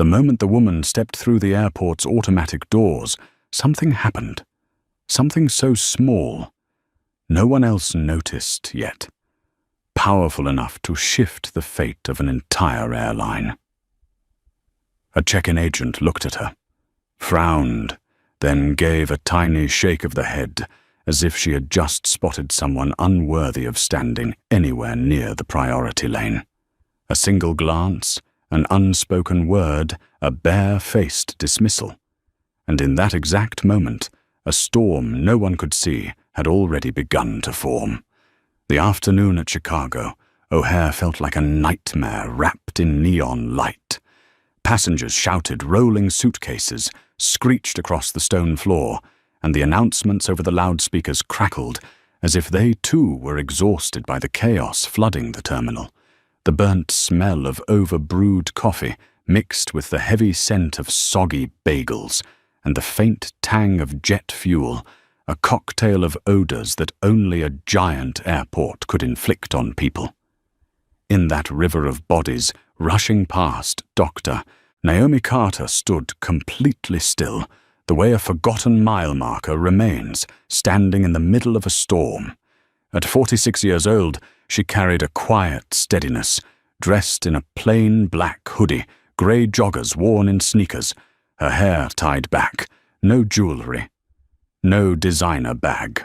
The moment the woman stepped through the airport's automatic doors, something happened. Something so small, no one else noticed yet, powerful enough to shift the fate of an entire airline. A check-in agent looked at her, frowned, then gave a tiny shake of the head, as if she had just spotted someone unworthy of standing anywhere near the priority lane. A single glance, an unspoken word, a bare-faced dismissal. And in that exact moment, a storm no one could see had already begun to form. The afternoon at Chicago, O'Hare felt like a nightmare wrapped in neon light. Passengers shouted, rolling suitcases screeched across the stone floor, and the announcements over the loudspeakers crackled as if they too were exhausted by the chaos flooding the terminal. The burnt smell of over-brewed coffee mixed with the heavy scent of soggy bagels and the faint tang of jet fuel, a cocktail of odors that only a giant airport could inflict on people. In that river of bodies rushing past Dr. Naomi Carter stood completely still, the way a forgotten mile marker remains, standing in the middle of a storm. At 46 years old, she carried a quiet steadiness, dressed in a plain black hoodie, grey joggers worn in sneakers, her hair tied back, no jewelry, no designer bag.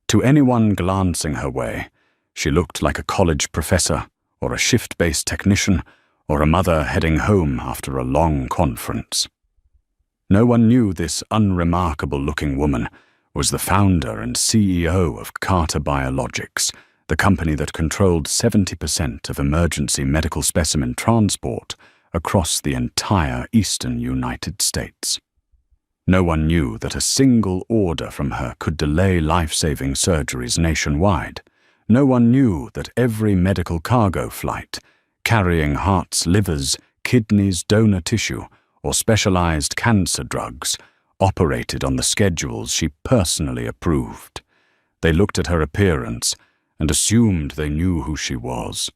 To anyone glancing her way, she looked like a college professor or a shift-based technician or a mother heading home after a long conference. No one knew this unremarkable-looking woman was the founder and CEO of Carter Biologics, the company that controlled 70% of emergency medical specimen transport across the entire eastern United States. No one knew that a single order from her could delay life-saving surgeries nationwide. No one knew that every medical cargo flight, carrying hearts, livers, kidneys, donor tissue, or specialized cancer drugs, operated on the schedules she personally approved. They looked at her appearance and assumed they knew who she was.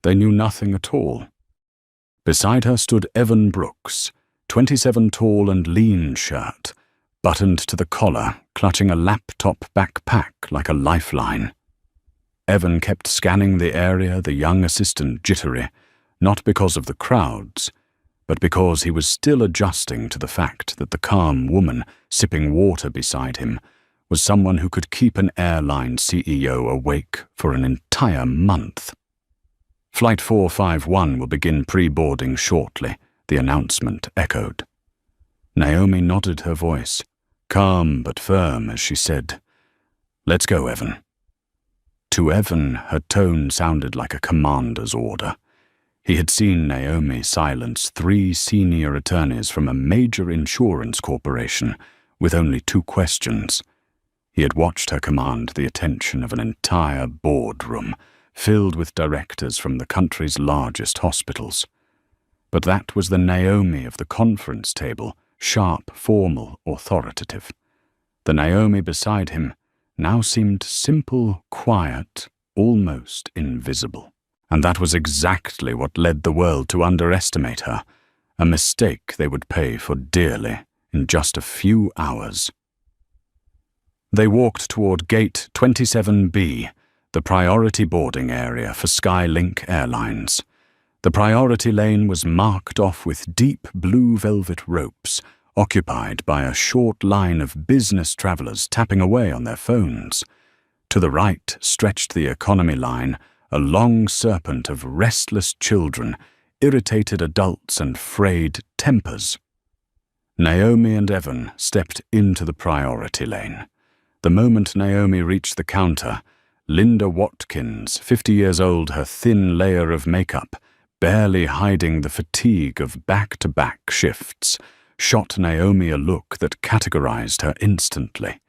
They knew nothing at all. Beside her stood Evan Brooks, 27 tall and lean shirt, buttoned to the collar, clutching a laptop backpack like a lifeline. Evan kept scanning the area, the young assistant jittery, not because of the crowds, but because he was still adjusting to the fact that the calm woman sipping water beside him was someone who could keep an airline CEO awake for an entire month. Flight 451 will begin pre-boarding shortly, the announcement echoed. Naomi nodded her voice, calm but firm as she said, "Let's go, Evan." To Evan, her tone sounded like a commander's order. He had seen Naomi silence 3 senior attorneys from a major insurance corporation with only 2 questions. He had watched her command the attention of an entire boardroom filled with directors from the country's largest hospitals. But that was the Naomi of the conference table, sharp, formal, authoritative. The Naomi beside him now seemed simple, quiet, almost invisible. And that was exactly what led the world to underestimate her, a mistake they would pay for dearly in just a few hours. They walked toward Gate 27B, the priority boarding area for Skylink Airlines. The priority lane was marked off with deep blue velvet ropes, occupied by a short line of business travelers tapping away on their phones. To the right stretched the economy line, a long serpent of restless children, irritated adults and frayed tempers. Naomi and Evan stepped into the priority lane. The moment Naomi reached the counter, Linda Watkins, 50 years old, her thin layer of makeup, barely hiding the fatigue of back-to-back shifts, shot Naomi a look that categorized her instantly.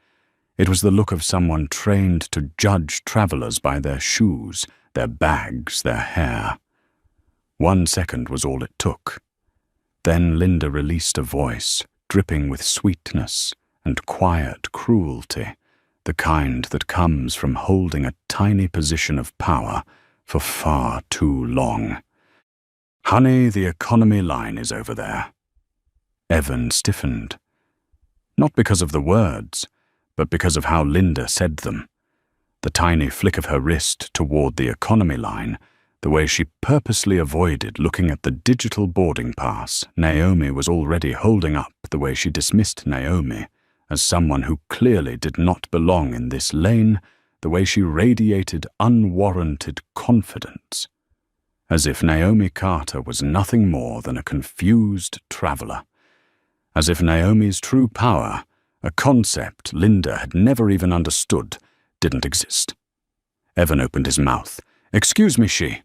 It was the look of someone trained to judge travelers by their shoes, their bags, their hair. 1 second was all it took. Then Linda released a voice, dripping with sweetness and quiet cruelty, the kind that comes from holding a tiny position of power for far too long. Honey, the economy line is over there. Evan stiffened. Not because of the words, but because of how Linda said them. The tiny flick of her wrist toward the economy line, the way she purposely avoided looking at the digital boarding pass Naomi was already holding up, the way she dismissed Naomi as someone who clearly did not belong in this lane, the way she radiated unwarranted confidence. As if Naomi Carter was nothing more than a confused traveler. As if Naomi's true power, a concept Linda had never even understood, didn't exist. Evan opened his mouth. "Excuse me, she."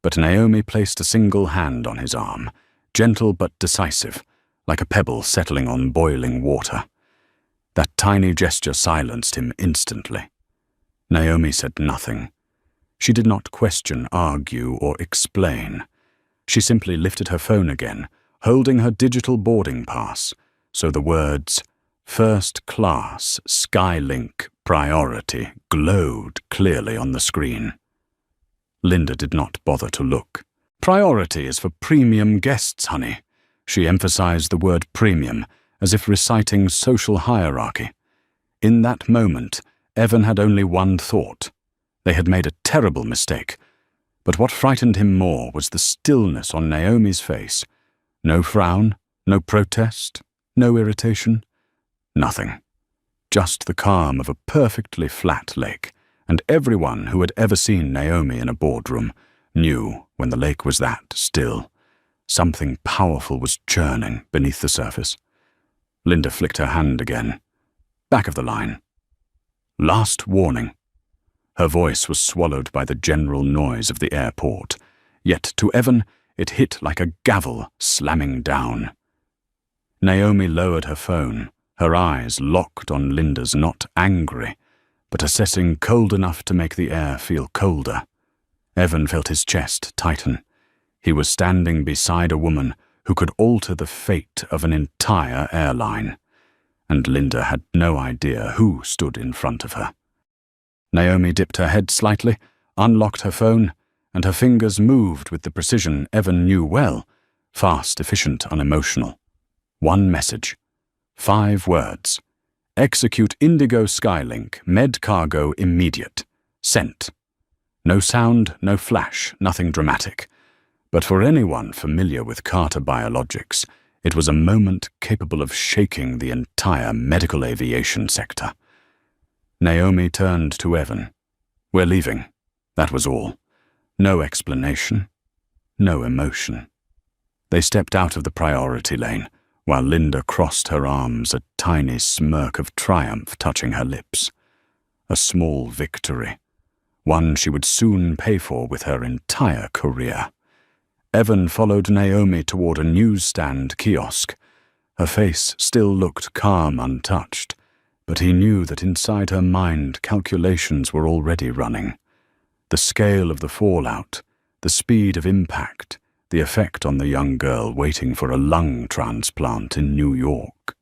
But Naomi placed a single hand on his arm, gentle but decisive, like a pebble settling on boiling water. That tiny gesture silenced him instantly. Naomi said nothing. She did not question, argue, or explain. She simply lifted her phone again, holding her digital boarding pass, so the words, "First Class, Skylink, Priority," glowed clearly on the screen. Linda did not bother to look. "Priority is for premium guests, honey." She emphasized the word premium, as if reciting social hierarchy. In that moment, Evan had only one thought. They had made a terrible mistake. But what frightened him more was the stillness on Naomi's face. No frown, no protest, no irritation. Nothing. Just the calm of a perfectly flat lake, and everyone who had ever seen Naomi in a boardroom knew when the lake was that still. Something powerful was churning beneath the surface. Linda flicked her hand again. Back of the line. Last warning. Her voice was swallowed by the general noise of the airport, yet to Evan it hit like a gavel slamming down. Naomi lowered her phone, her eyes locked on Linda's, not angry, but assessing cold enough to make the air feel colder. Evan felt his chest tighten. He was standing beside a woman who could alter the fate of an entire airline, and Linda had no idea who stood in front of her. Naomi dipped her head slightly, unlocked her phone, and her fingers moved with the precision Evan knew well, fast, efficient, unemotional. One message. 5 words. Execute Indigo Skylink, med cargo immediate. Sent. No sound, no flash, nothing dramatic. But for anyone familiar with Carter Biologics, it was a moment capable of shaking the entire medical aviation sector. Naomi turned to Evan. "We're leaving." That was all. No explanation. No emotion. They stepped out of the priority lane, while Linda crossed her arms, a tiny smirk of triumph touching her lips. A small victory. One she would soon pay for with her entire career. Evan followed Naomi toward a newsstand kiosk. Her face still looked calm, untouched, but he knew that inside her mind calculations were already running. The scale of the fallout, the speed of impact, the effect on the young girl waiting for a lung transplant in New York.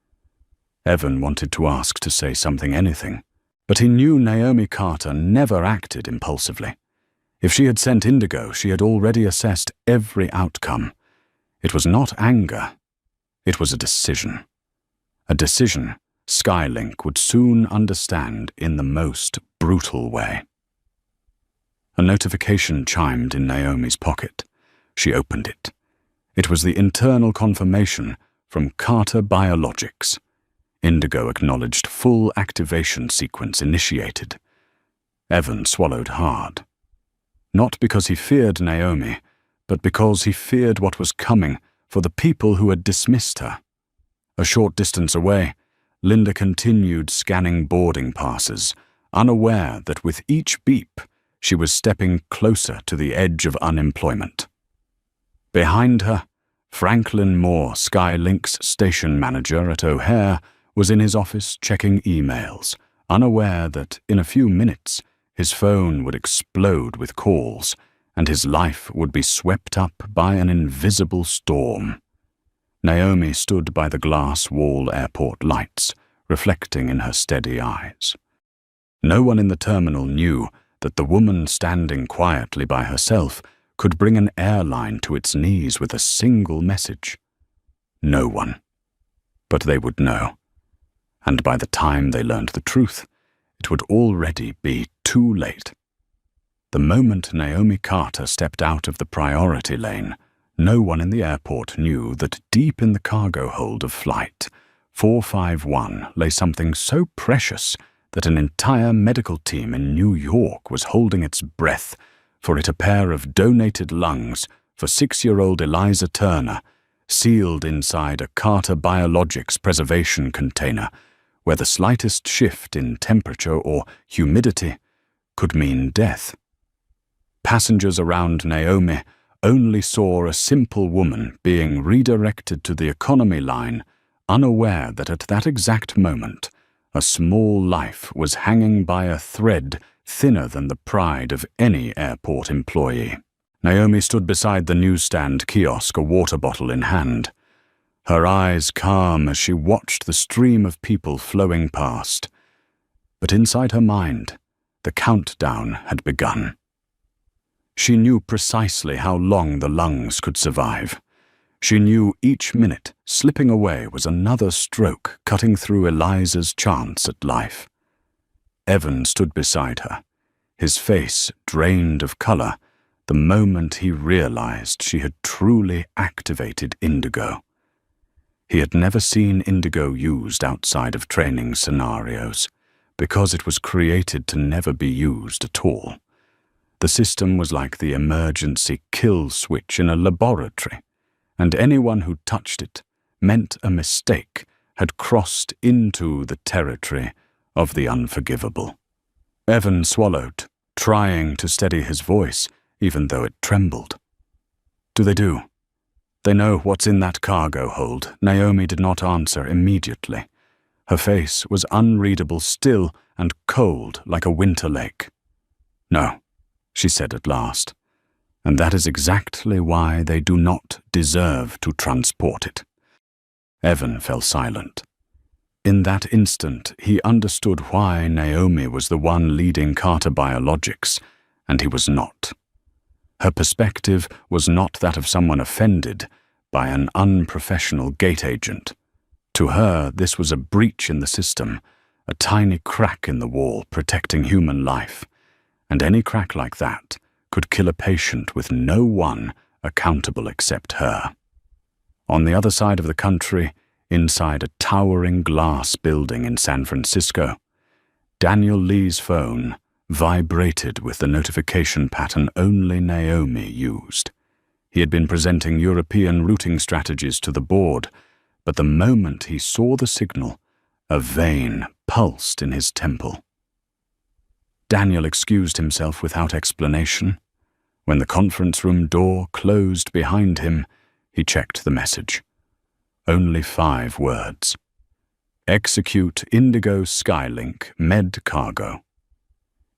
Evan wanted to ask to say something, anything, but he knew Naomi Carter never acted impulsively. If she had sent Indigo, she had already assessed every outcome. It was not anger. It was a decision. A decision Skylink would soon understand in the most brutal way. A notification chimed in Naomi's pocket. She opened it. It was the internal confirmation from Carter Biologics. Indigo acknowledged full activation sequence initiated. Evan swallowed hard. Not because he feared Naomi, but because he feared what was coming for the people who had dismissed her. A short distance away, Linda continued scanning boarding passes, unaware that with each beep, she was stepping closer to the edge of unemployment. Behind her, Franklin Moore, Skylink's station manager at O'Hare, was in his office checking emails, unaware that in a few minutes his phone would explode with calls, and his life would be swept up by an invisible storm. Naomi stood by the glass-wall airport lights, reflecting in her steady eyes. No one in the terminal knew that the woman standing quietly by herself could bring an airline to its knees with a single message? No one. But they would know. And by the time they learned the truth, it would already be too late. The moment Naomi Carter stepped out of the priority lane, no one in the airport knew that deep in the cargo hold of Flight 451 lay something so precious that an entire medical team in New York was holding its breath for it, a pair of donated lungs for 6-year-old Eliza Turner, sealed inside a Carter Biologics preservation container where the slightest shift in temperature or humidity could mean death. Passengers around Naomi only saw a simple woman being redirected to the economy line, unaware that at that exact moment a small life was hanging by a thread thinner than the pride of any airport employee. Naomi stood beside the newsstand kiosk, a water bottle in hand, her eyes calm as she watched the stream of people flowing past. But inside her mind, the countdown had begun. She knew precisely how long the lungs could survive. She knew each minute slipping away was another stroke cutting through Eliza's chance at life. Evan stood beside her, his face drained of color, the moment he realized she had truly activated indigo. He had never seen indigo used outside of training scenarios, because it was created to never be used at all. The system was like the emergency kill switch in a laboratory, and anyone who touched it meant a mistake had crossed into the territory of the unforgivable. Evan swallowed, trying to steady his voice, even though it trembled. "Do they do? They know what's in that cargo hold." Naomi did not answer immediately. Her face was unreadable still and cold like a winter lake. "No," she said at last, "and that is exactly why they do not deserve to transport it." Evan fell silent. In that instant, he understood why Naomi was the one leading Carter Biologics, and he was not. Her perspective was not that of someone offended by an unprofessional gate agent. To her, this was a breach in the system, a tiny crack in the wall protecting human life, and any crack like that could kill a patient with no one accountable except her. On the other side of the country, inside a towering glass building in San Francisco, Daniel Lee's phone vibrated with the notification pattern only Naomi used. He had been presenting European routing strategies to the board, but the moment he saw the signal, a vein pulsed in his temple. Daniel excused himself without explanation. When the conference room door closed behind him, he checked the message. Only 5 words. Execute Indigo Skylink Med Cargo.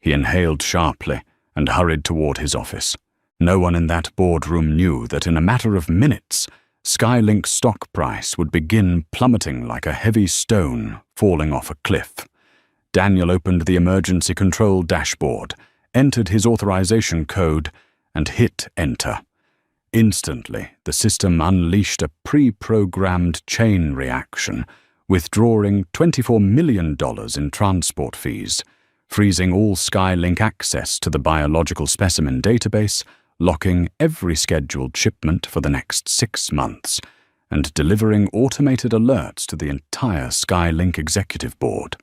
He inhaled sharply and hurried toward his office. No one in that boardroom knew that in a matter of minutes, Skylink's stock price would begin plummeting like a heavy stone falling off a cliff. Daniel opened the emergency control dashboard, entered his authorization code, and hit enter. Instantly, the system unleashed a pre-programmed chain reaction, withdrawing $24 million in transport fees, freezing all Skylink access to the biological specimen database, locking every scheduled shipment for the next 6 months, and delivering automated alerts to the entire Skylink executive board.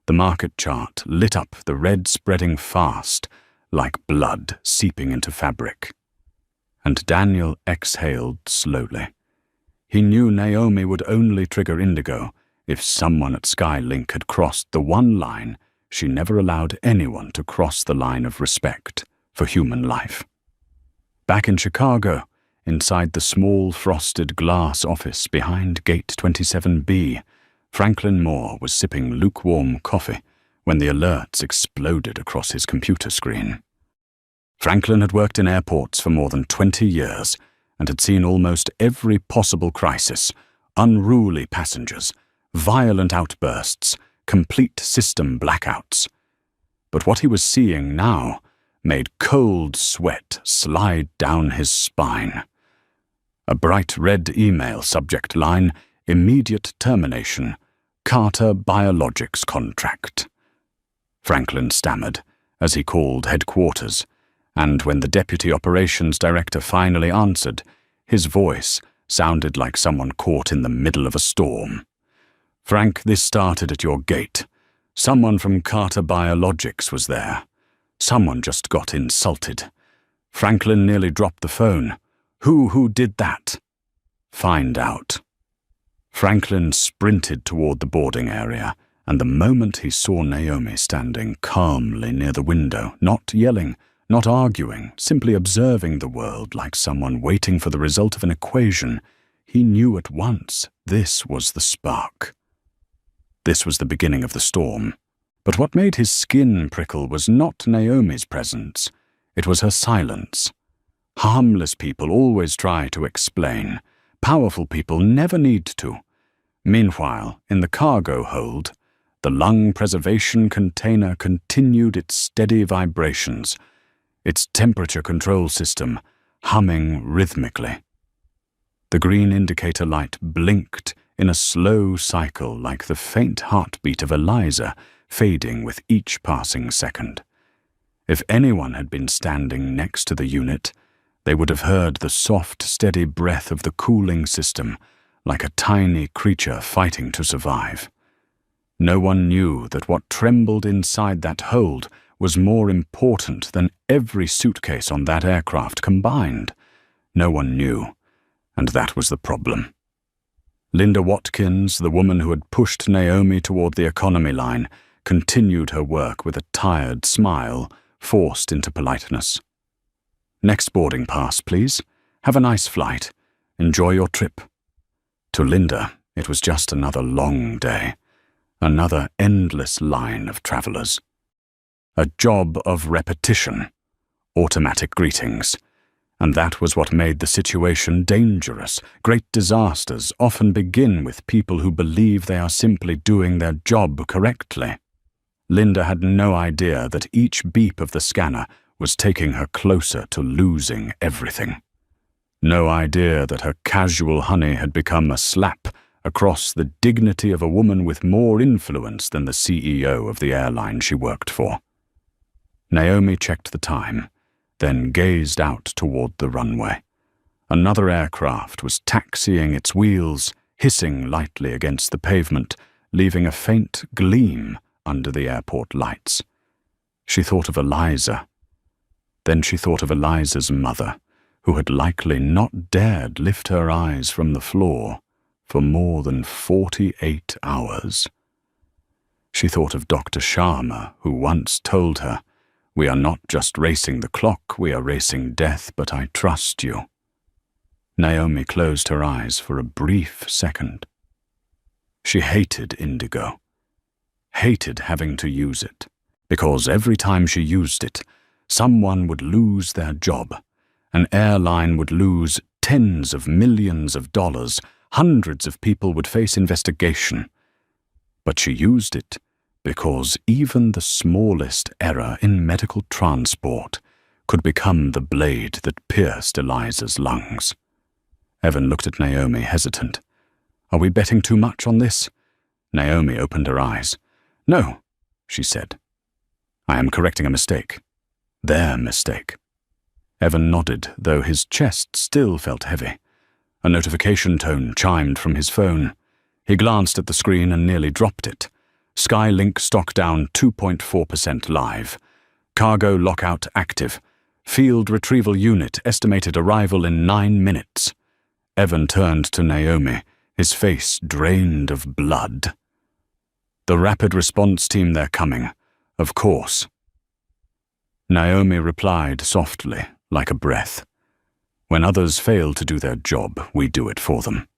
The market chart lit up, the red spreading fast, like blood seeping into fabric. And Daniel exhaled slowly. He knew Naomi would only trigger Indigo if someone at Skylink had crossed the one line she never allowed anyone to cross, the line of respect for human life. Back in Chicago, inside the small frosted glass office behind Gate 27B, Franklin Moore was sipping lukewarm coffee when the alerts exploded across his computer screen. Franklin had worked in airports for more than 20 years and had seen almost every possible crisis: unruly passengers, violent outbursts, complete system blackouts. But what he was seeing now made cold sweat slide down his spine. A bright red email subject line, immediate termination, Carter Biologics contract. Franklin stammered as he called headquarters, and when the deputy operations director finally answered, his voice sounded like someone caught in the middle of a storm. "Frank, this started at your gate. Someone from Carter Biologics was there. Someone just got insulted. Franklin nearly dropped the phone. Who did that?" "Find out." Franklin sprinted toward the boarding area, and the moment he saw Naomi standing calmly near the window, not yelling, not arguing, simply observing the world like someone waiting for the result of an equation, he knew at once this was the spark. This was the beginning of the storm. But what made his skin prickle was not Naomi's presence. It was her silence. Harmless people always try to explain. Powerful people never need to. Meanwhile, in the cargo hold, the lung preservation container continued its steady vibrations, its temperature control system humming rhythmically. The green indicator light blinked in a slow cycle like the faint heartbeat of Eliza, fading with each passing second. If anyone had been standing next to the unit, they would have heard the soft, steady breath of the cooling system, like a tiny creature fighting to survive. No one knew that what trembled inside that hold was more important than every suitcase on that aircraft combined. No one knew, and that was the problem. Linda Watkins, the woman who had pushed Naomi toward the economy line, continued her work with a tired smile, forced into politeness. "Next boarding pass, please. Have a nice flight. Enjoy your trip." To Linda, it was just another long day, another endless line of travelers. A job of repetition, automatic greetings. And that was what made the situation dangerous. Great disasters often begin with people who believe they are simply doing their job correctly. Linda had no idea that each beep of the scanner was taking her closer to losing everything. No idea that her casual honey had become a slap across the dignity of a woman with more influence than the CEO of the airline she worked for. Naomi checked the time, then gazed out toward the runway. Another aircraft was taxiing its wheels, hissing lightly against the pavement, leaving a faint gleam under the airport lights. She thought of Eliza. Then she thought of Eliza's mother, who had likely not dared lift her eyes from the floor for more than 48 hours. She thought of Dr. Sharma, who once told her, "We are not just racing the clock, we are racing death, but I trust you." Naomi closed her eyes for a brief second. She hated Indigo. Hated having to use it, because every time she used it, someone would lose their job. An airline would lose tens of millions of dollars, hundreds of people would face investigation. But she used it because even the smallest error in medical transport could become the blade that pierced Eliza's lungs. Evan looked at Naomi, hesitant. "Are we betting too much on this?" Naomi opened her eyes. "No," she said. "I am correcting a mistake. Their mistake." Evan nodded, though his chest still felt heavy. A notification tone chimed from his phone. He glanced at the screen and nearly dropped it. Skylink stock down 2.4% live. Cargo lockout active. Field retrieval unit estimated arrival in 9 minutes. Evan turned to Naomi, his face drained of blood. "The rapid response team, they're coming. Of course." Naomi replied softly, like a breath. "When others fail to do their job, we do it for them."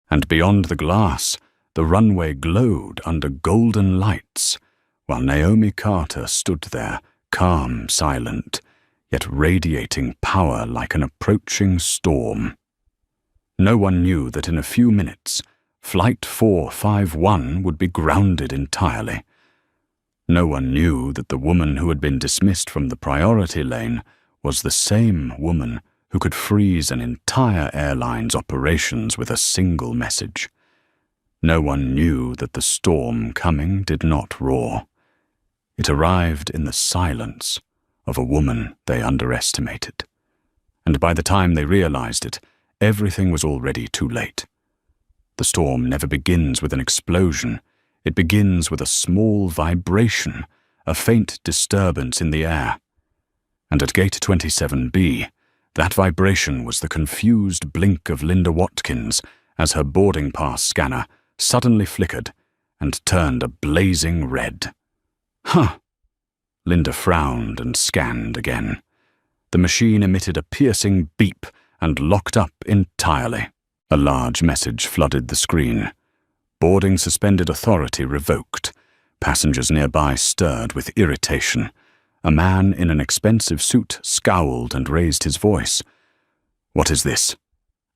And beyond the glass, the runway glowed under golden lights, while Naomi Carter stood there, calm, silent, yet radiating power like an approaching storm. No one knew that in a few minutes, Flight 451 would be grounded entirely. No one knew that the woman who had been dismissed from the priority lane was the same woman who could freeze an entire airline's operations with a single message. No one knew that the storm coming did not roar. It arrived in the silence of a woman they underestimated. And by the time they realized it, everything was already too late. The storm never begins with an explosion. It begins with a small vibration, a faint disturbance in the air. And at Gate 27B, that vibration was the confused blink of Linda Watkins as her boarding pass scanner suddenly flickered and turned a blazing red. Huh! Linda frowned and scanned again. The machine emitted a piercing beep and locked up entirely. A large message flooded the screen. Boarding suspended authority revoked. Passengers nearby stirred with irritation. A man in an expensive suit scowled and raised his voice. "What is this?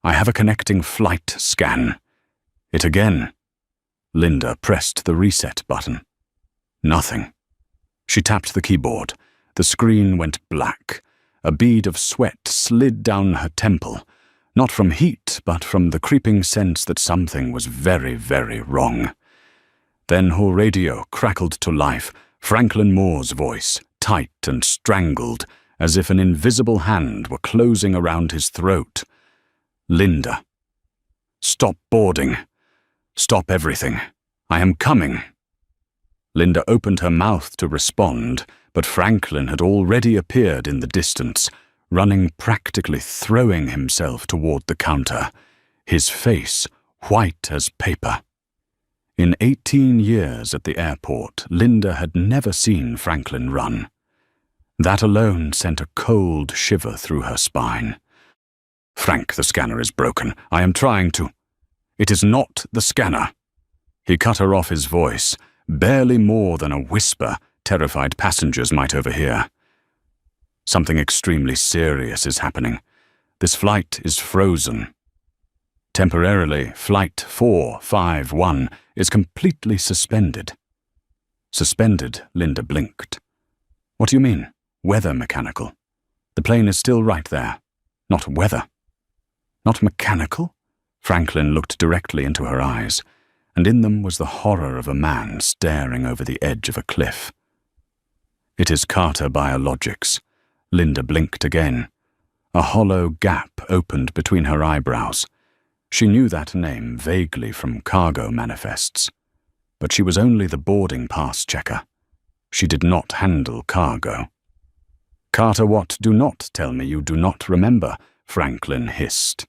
I have a connecting flight scan." "It again." Linda pressed the reset button. Nothing. She tapped the keyboard. The screen went black. A bead of sweat slid down her temple, not from heat, but from the creeping sense that something was very, very wrong. Then her radio crackled to life, Franklin Moore's voice, tight and strangled, as if an invisible hand were closing around his throat. "Linda. Stop boarding. Stop everything. I am coming." Linda opened her mouth to respond, but Franklin had already appeared in the distance, running, practically throwing himself toward the counter, his face white as paper. In 18 years at the airport, Linda had never seen Franklin run. That alone sent a cold shiver through her spine. "Frank, the scanner is broken. I am trying to—" "It is not the scanner." He cut her off, his voice, barely more than a whisper terrified passengers might overhear. "Something extremely serious is happening. This flight is frozen. Temporarily, Flight 451 is completely suspended." Suspended, Linda blinked. "What do you mean? Weather mechanical? The plane is still right there. Not weather." "Not mechanical?" Franklin looked directly into her eyes, and in them was the horror of a man staring over the edge of a cliff. "It is Carter Biologics." Linda blinked again. A hollow gap opened between her eyebrows. She knew that name vaguely from cargo manifests, but she was only the boarding pass checker. She did not handle cargo. "Carter, what? Do not tell me you do not remember," Franklin hissed.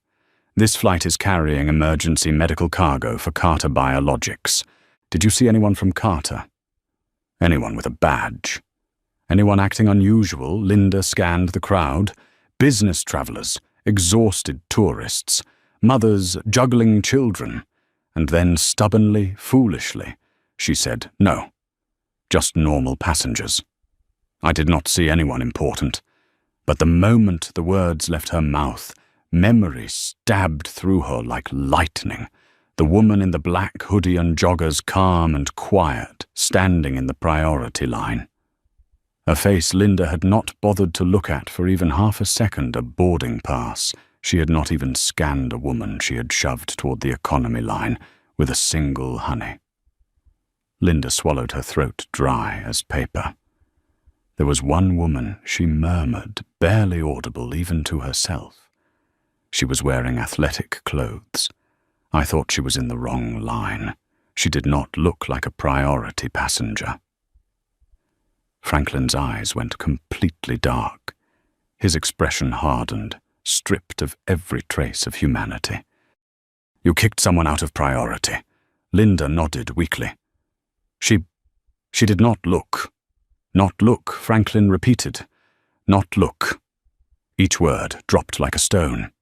"This flight is carrying emergency medical cargo for Carter Biologics. Did you see anyone from Carter? Anyone with a badge? Anyone acting unusual?" Linda scanned the crowd. Business travelers, exhausted tourists, mothers juggling children. And then stubbornly, foolishly, she said, "No, just normal passengers." I did not see anyone important. But the moment the words left her mouth, memory stabbed through her like lightning. The woman in the black hoodie and joggers, calm and quiet, standing in the priority line. A face Linda had not bothered to look at for even half a second, a boarding pass. She had not even scanned a woman she had shoved toward the economy line with a single honey. Linda swallowed her throat dry as paper. There was one woman, she murmured, barely audible even to herself. She was wearing athletic clothes. I thought she was in the wrong line. She did not look like a priority passenger. Franklin's eyes went completely dark. His expression hardened, stripped of every trace of humanity. "You kicked someone out of priority." Linda nodded weakly. She did not look. "Not look," Franklin repeated. "Not look." Each word dropped like a stone.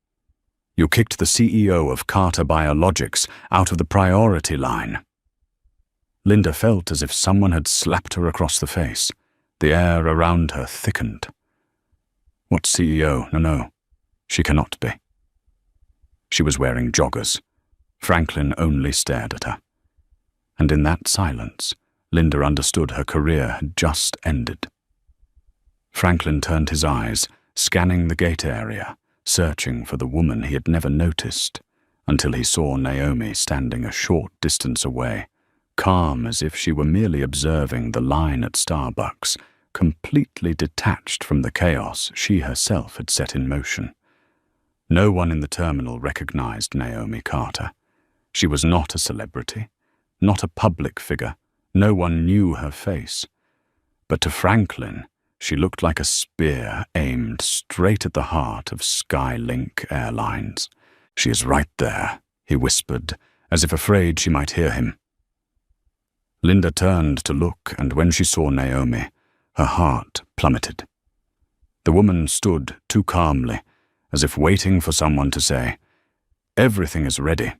"You kicked the CEO of Carter Biologics out of the priority line." Linda felt as if someone had slapped her across the face. The air around her thickened. "What CEO? No, she cannot be." She was wearing joggers. Franklin only stared at her. And in that silence, Linda understood her career had just ended. Franklin turned his eyes, scanning the gate area, searching for the woman he had never noticed, until he saw Naomi standing a short distance away, calm as if she were merely observing the line at Starbucks, completely detached from the chaos she herself had set in motion. No one in the terminal recognized Naomi Carter. She was not a celebrity, not a public figure. No one knew her face. But to Franklin, she looked like a spear aimed straight at the heart of Skylink Airlines. "She is right there," he whispered, as if afraid she might hear him. Linda turned to look, and when she saw Naomi, her heart plummeted. The woman stood too calmly, as if waiting for someone to say, "Everything is ready."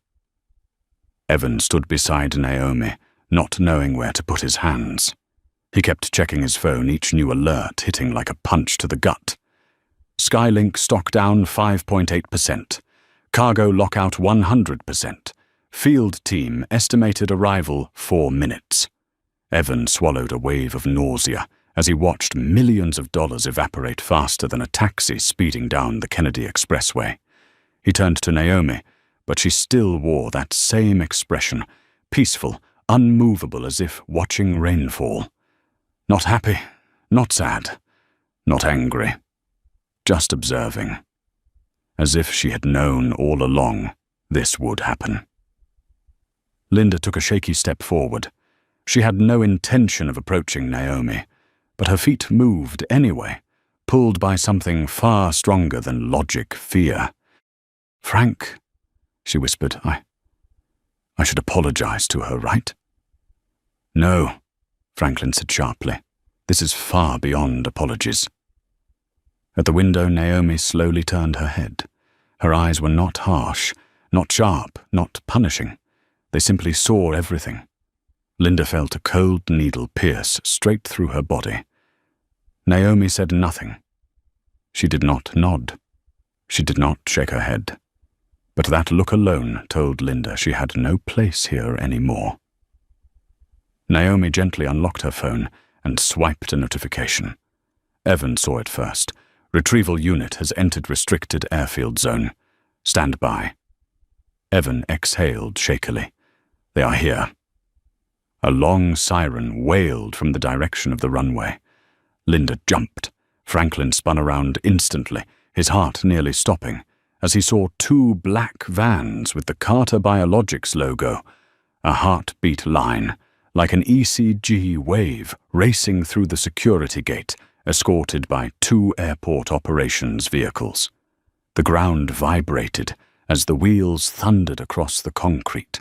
Evan stood beside Naomi, not knowing where to put his hands. He kept checking his phone, each new alert hitting like a punch to the gut. Skylink stock down 5.8%. Cargo lockout 100%. Field team estimated arrival 4 minutes. Evan swallowed a wave of nausea as he watched millions of dollars evaporate faster than a taxi speeding down the Kennedy Expressway. He turned to Naomi, but she still wore that same expression, peaceful, unmovable as if watching rainfall. Not happy, not sad, not angry, just observing. As if she had known all along this would happen. Linda took a shaky step forward. She had no intention of approaching Naomi, but her feet moved anyway, pulled by something far stronger than logic, fear. "Frank," she whispered, I should apologize to her, right?" "No," Franklin said sharply. "This is far beyond apologies." At the window, Naomi slowly turned her head. Her eyes were not harsh, not sharp, not punishing. They simply saw everything. Linda felt a cold needle pierce straight through her body. Naomi said nothing. She did not nod. She did not shake her head. But that look alone told Linda she had no place here anymore. Naomi gently unlocked her phone and swiped a notification. Evan saw it first. "Retrieval unit has entered restricted airfield zone. Stand by." Evan exhaled shakily. "They are here." A long siren wailed from the direction of the runway. Linda jumped. Franklin spun around instantly, his heart nearly stopping, as he saw 2 black vans with the Carter Biologics logo, a heartbeat line, like an ECG wave racing through the security gate, escorted by 2 airport operations vehicles. The ground vibrated as the wheels thundered across the concrete.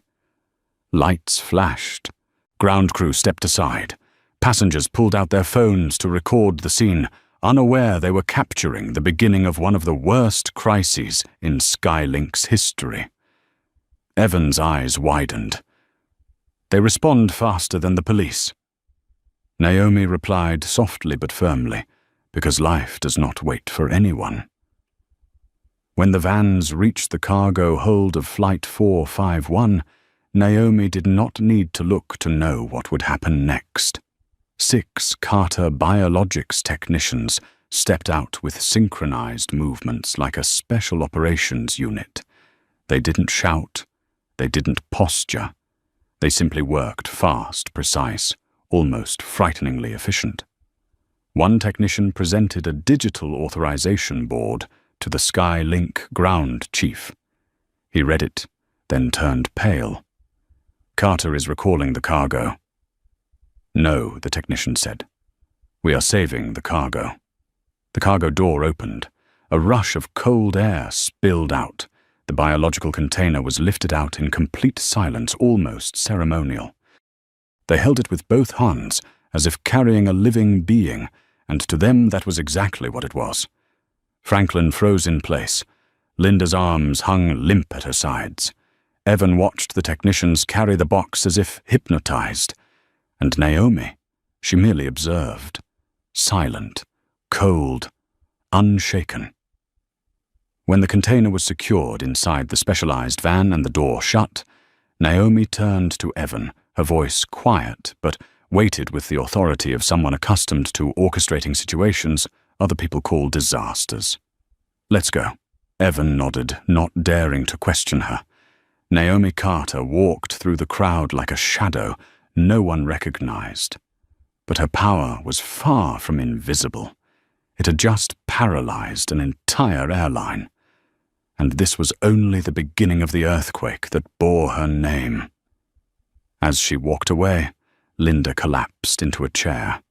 Lights flashed. Ground crew stepped aside. Passengers pulled out their phones to record the scene, unaware they were capturing the beginning of one of the worst crises in Skylink's history. Evan's eyes widened. "They respond faster than the police." Naomi replied softly but firmly, because life does not wait for anyone. When the vans reached the cargo hold of Flight 451, Naomi did not need to look to know what would happen next. 6 Carter Biologics technicians stepped out with synchronized movements like a special operations unit. They didn't shout. They didn't posture. They simply worked fast, precise, almost frighteningly efficient. One technician presented a digital authorization board to the Skylink ground chief. He read it, then turned pale. "Carter is recalling the cargo." "No," the technician said. "We are saving the cargo." The cargo door opened. A rush of cold air spilled out. The biological container was lifted out in complete silence, almost ceremonial. They held it with both hands, as if carrying a living being, and to them that was exactly what it was. Franklin froze in place. Linda's arms hung limp at her sides. Evan watched the technicians carry the box as if hypnotized. And Naomi, she merely observed. Silent, cold, unshaken. When the container was secured inside the specialized van and the door shut, Naomi turned to Evan, her voice quiet but weighted with the authority of someone accustomed to orchestrating situations other people call disasters. "Let's go." Evan nodded, not daring to question her. Naomi Carter walked through the crowd like a shadow no one recognized. But her power was far from invisible. It had just paralyzed an entire airline. And this was only the beginning of the earthquake that bore her name. As she walked away, Linda collapsed into a chair.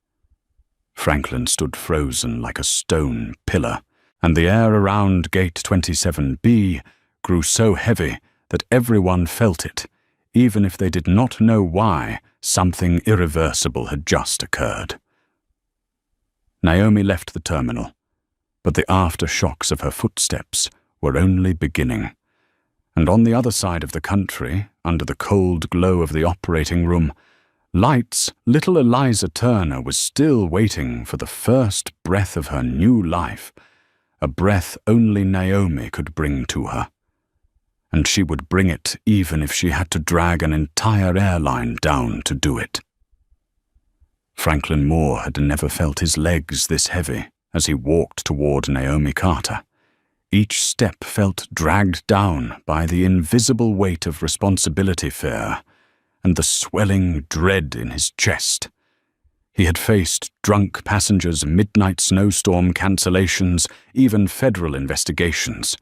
Franklin stood frozen like a stone pillar, and the air around Gate 27B grew so heavy that everyone felt it, even if they did not know why. Something irreversible had just occurred. Naomi left the terminal, but the aftershocks of her footsteps were only beginning. And on the other side of the country, under the cold glow of the operating room, lights, little Eliza Turner was still waiting for the first breath of her new life, a breath only Naomi could bring to her. And she would bring it even if she had to drag an entire airline down to do it. Franklin Moore had never felt his legs this heavy as he walked toward Naomi Carter. Each step felt dragged down by the invisible weight of responsibility fear and the swelling dread in his chest. He had faced drunk passengers, midnight snowstorm cancellations, even federal investigations.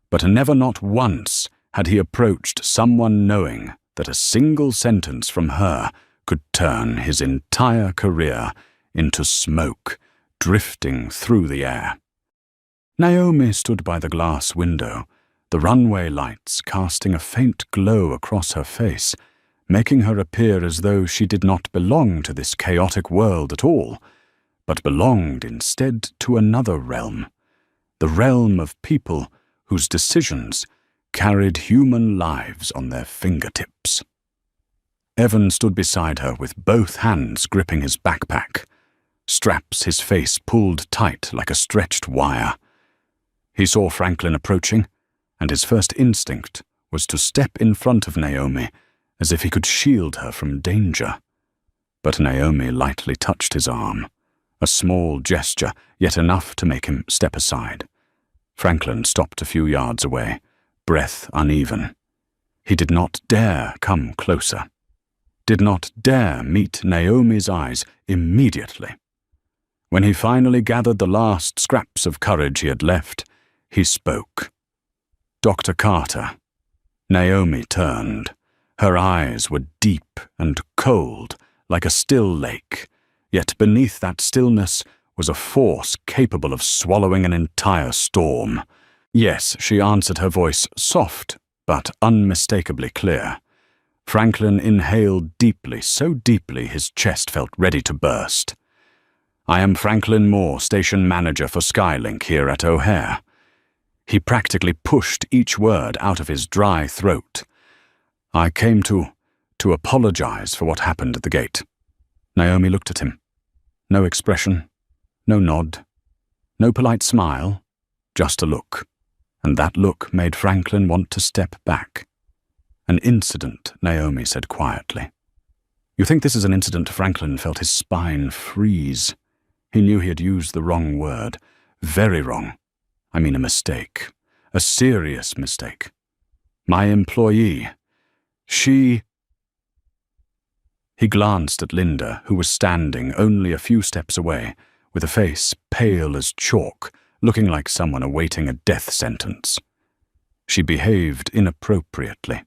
But never not once had he approached someone knowing that a single sentence from her could turn his entire career into smoke drifting through the air. Naomi stood by the glass window, the runway lights casting a faint glow across her face, making her appear as though she did not belong to this chaotic world at all, but belonged instead to another realm, the realm of people whose decisions carried human lives on their fingertips. Evan stood beside her with both hands gripping his backpack, straps his face pulled tight like a stretched wire. He saw Franklin approaching, and his first instinct was to step in front of Naomi as if he could shield her from danger. But Naomi lightly touched his arm, a small gesture, yet enough to make him step aside. Franklin stopped a few yards away, breath uneven. He did not dare come closer, did not dare meet Naomi's eyes immediately. When he finally gathered the last scraps of courage he had left, he spoke. "Dr. Carter." Naomi turned. Her eyes were deep and cold, like a still lake, yet beneath that stillness was a force capable of swallowing an entire storm. "Yes," she answered, her voice soft but unmistakably clear. Franklin inhaled deeply, so deeply his chest felt ready to burst. "I am Franklin Moore, station manager for Skylink here at O'Hare." He practically pushed each word out of his dry throat. "I came to apologize for what happened at the gate." Naomi looked at him. No expression, no nod, no polite smile, just a look. And that look made Franklin want to step back. "An incident," Naomi said quietly. "You think this is an incident?" Franklin felt his spine freeze. He knew he had used the wrong word. Very wrong. I mean a mistake. A serious mistake. "My employee. She—" He glanced at Linda, who was standing only a few steps away, with a face pale as chalk, looking like someone awaiting a death sentence. She behaved inappropriately.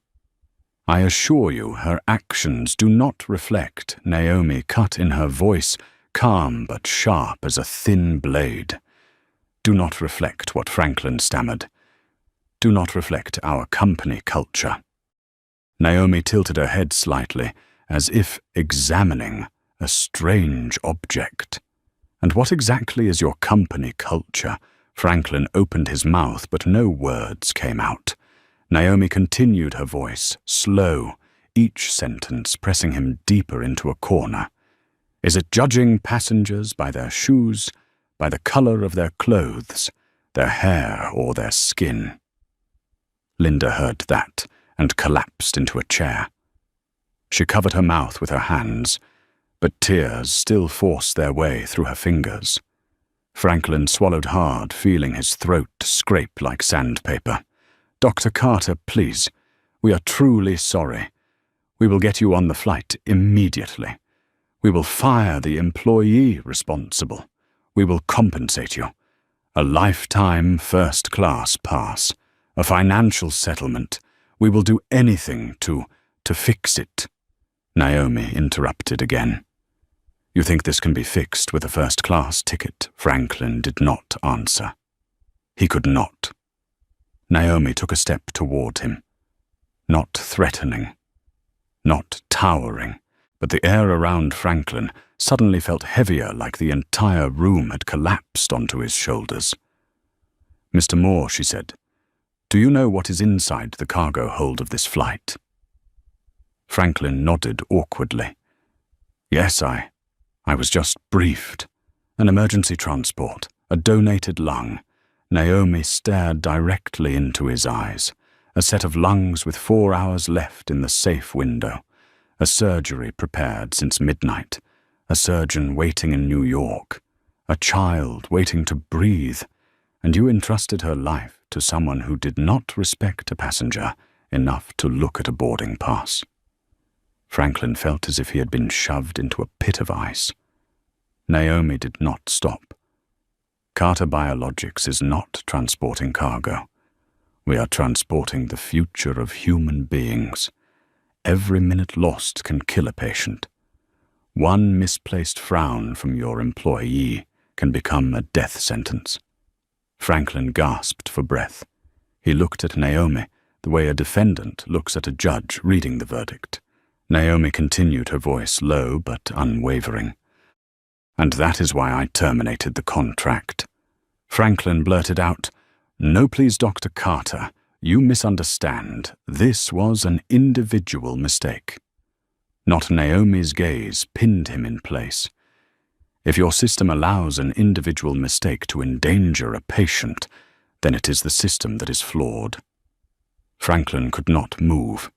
"I assure you her actions do not reflect," Naomi cut in her voice, calm but sharp as a thin blade. "Do not reflect what Franklin stammered. Do not reflect our company culture." Naomi tilted her head slightly, as if examining a strange object. "And what exactly is your company culture?" Franklin opened his mouth, but no words came out. Naomi continued her voice, slow, each sentence pressing him deeper into a corner. "Is it judging passengers by their shoes, by the color of their clothes, their hair, or their skin?" Linda heard that and collapsed into a chair. She covered her mouth with her hands. but tears still forced their way through her fingers. Franklin swallowed hard, feeling his throat scrape like sandpaper. "Dr. Carter, please. We are truly sorry. We will get you on the flight immediately. We will fire the employee responsible. We will compensate you. A lifetime first-class pass. A financial settlement. We will do anything to fix it." Naomi interrupted again. "You think this can be fixed with a first-class ticket?" Franklin did not answer. He could not. Naomi took a step toward him. Not threatening. Not towering, but the air around Franklin suddenly felt heavier, like the entire room had collapsed onto his shoulders. "Mr. Moore," she said, "do you know what is inside the cargo hold of this flight?" Franklin nodded awkwardly. "Yes, I was just briefed. An emergency transport, a donated lung." Naomi stared directly into his eyes. A set of lungs with 4 hours left in the safe window. A surgery prepared since midnight. A surgeon waiting in New York. A child waiting to breathe. And you entrusted her life to someone who did not respect a passenger enough to look at a boarding pass. Franklin felt as if he had been shoved into a pit of ice. Naomi did not stop. Carter Biologics is not transporting cargo. We are transporting the future of human beings. Every minute lost can kill a patient. One misplaced frown from your employee can become a death sentence. Franklin gasped for breath. He looked at Naomi the way a defendant looks at a judge reading the verdict. Naomi continued, her voice low but unwavering. "And that is why I terminated the contract." Franklin blurted out, "No, please, Dr. Carter. You misunderstand. This was an individual mistake." Not Naomi's gaze pinned him in place. If your system allows an individual mistake to endanger a patient, then it is the system that is flawed. Franklin could not move.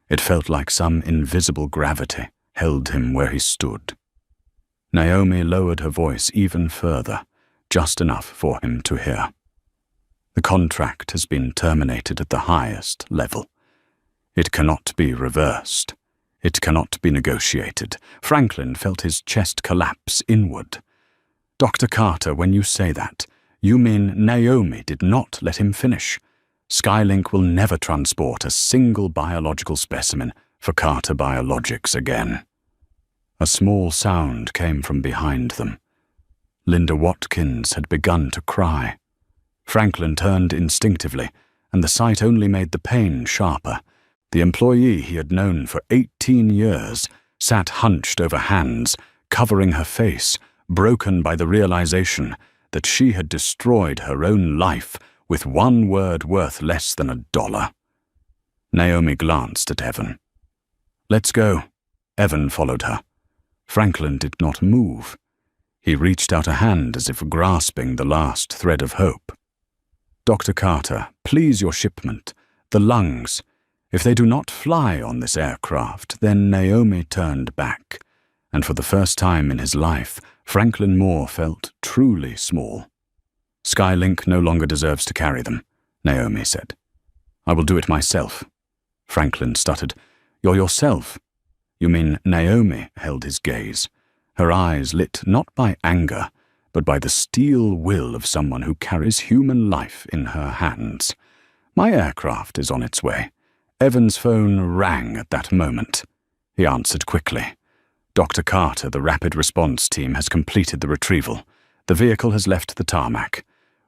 It felt like some invisible gravity held him where he stood. Naomi lowered her voice even further, just enough for him to hear. "The contract has been terminated at the highest level. It cannot be reversed. It cannot be negotiated." Franklin felt his chest collapse inward. "Dr. Carter, when you say that, you mean Naomi did not let him finish. Skylink will never transport a single biological specimen for Carter Biologics again." A small sound came from behind them. Linda Watkins had begun to cry. Franklin turned instinctively, and the sight only made the pain sharper. The employee he had known for 18 years sat hunched over hands, covering her face, broken by the realization that she had destroyed her own life with one word worth less than $1. Naomi glanced at Evan. "Let's go." Evan followed her. Franklin did not move. He reached out a hand as if grasping the last thread of hope. "Dr. Carter, please, your shipment, the lungs. If they do not fly on this aircraft," then Naomi turned back, and for the first time in his life, Franklin Moore felt truly small. "Skylink no longer deserves to carry them," Naomi said. "I will do it myself." Franklin stuttered. "You're yourself?" "You mean..." Naomi held his gaze, her eyes lit not by anger, but by the steel will of someone who carries human life in her hands. "My aircraft is on its way." Evan's phone rang at that moment. He answered quickly. "Dr. Carter, the rapid response team has completed the retrieval. The vehicle has left the tarmac.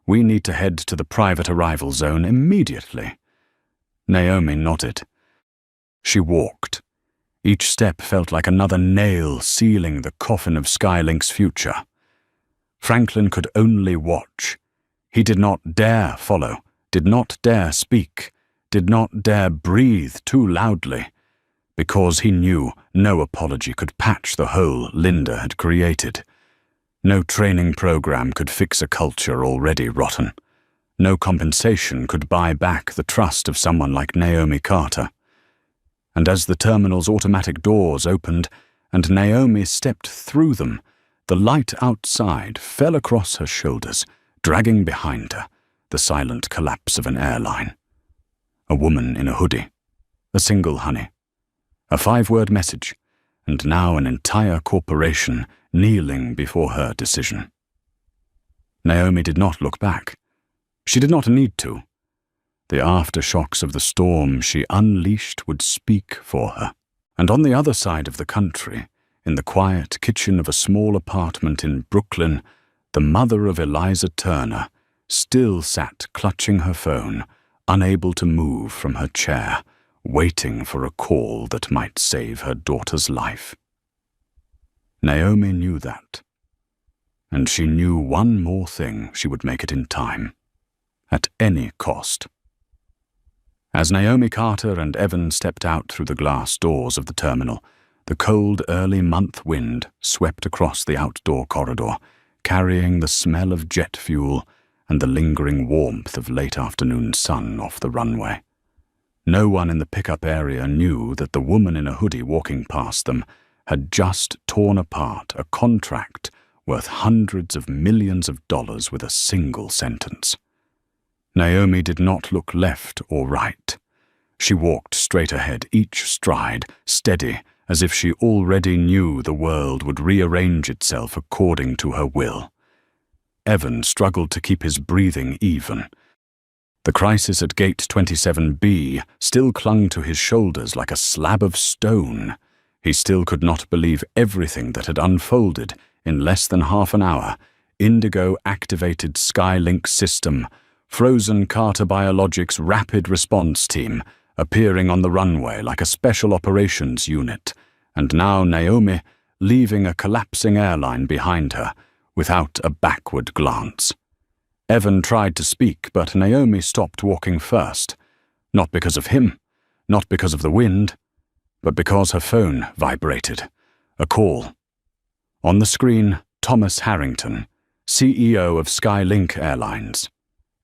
We need to head to the private arrival zone immediately." Naomi nodded. She walked. Each step felt like another nail sealing the coffin of Skylink's future. Franklin could only watch. He did not dare follow, did not dare speak, did not dare breathe too loudly, because he knew no apology could patch the hole Linda had created. No training program could fix a culture already rotten. No compensation could buy back the trust of someone like Naomi Carter. And as the terminal's automatic doors opened, and Naomi stepped through them. The light outside fell across her shoulders, dragging behind her the silent collapse of an airline. A woman in a hoodie, a single honey, a 5-word message, and now an entire corporation kneeling before her decision. Naomi did not look back. She did not need to. The aftershocks of the storm she unleashed would speak for her. And on the other side of the country, in the quiet kitchen of a small apartment in Brooklyn, the mother of Eliza Turner still sat clutching her phone, unable to move from her chair, waiting for a call that might save her daughter's life. Naomi knew that. And she knew one more thing: she would make it in time, at any cost. As Naomi Carter and Evan stepped out through the glass doors of the terminal, the cold early month wind swept across the outdoor corridor, carrying the smell of jet fuel and the lingering warmth of late afternoon sun off the runway. No one in the pickup area knew that the woman in a hoodie walking past them had just torn apart a contract worth hundreds of millions of dollars with a single sentence. Naomi did not look left or right. She walked straight ahead, each stride steady, as if she already knew the world would rearrange itself according to her will. Evan struggled to keep his breathing even. The crisis at Gate 27B still clung to his shoulders like a slab of stone. He still could not believe everything that had unfolded in less than half an hour. Indigo-activated Skylink system, frozen Carter Biologics rapid response team, appearing on the runway like a special operations unit, and now Naomi leaving a collapsing airline behind her without a backward glance. Evan tried to speak, but Naomi stopped walking first, not because of him, not because of the wind, but because her phone vibrated. A call. On the screen, Thomas Harrington, CEO of Skylink Airlines.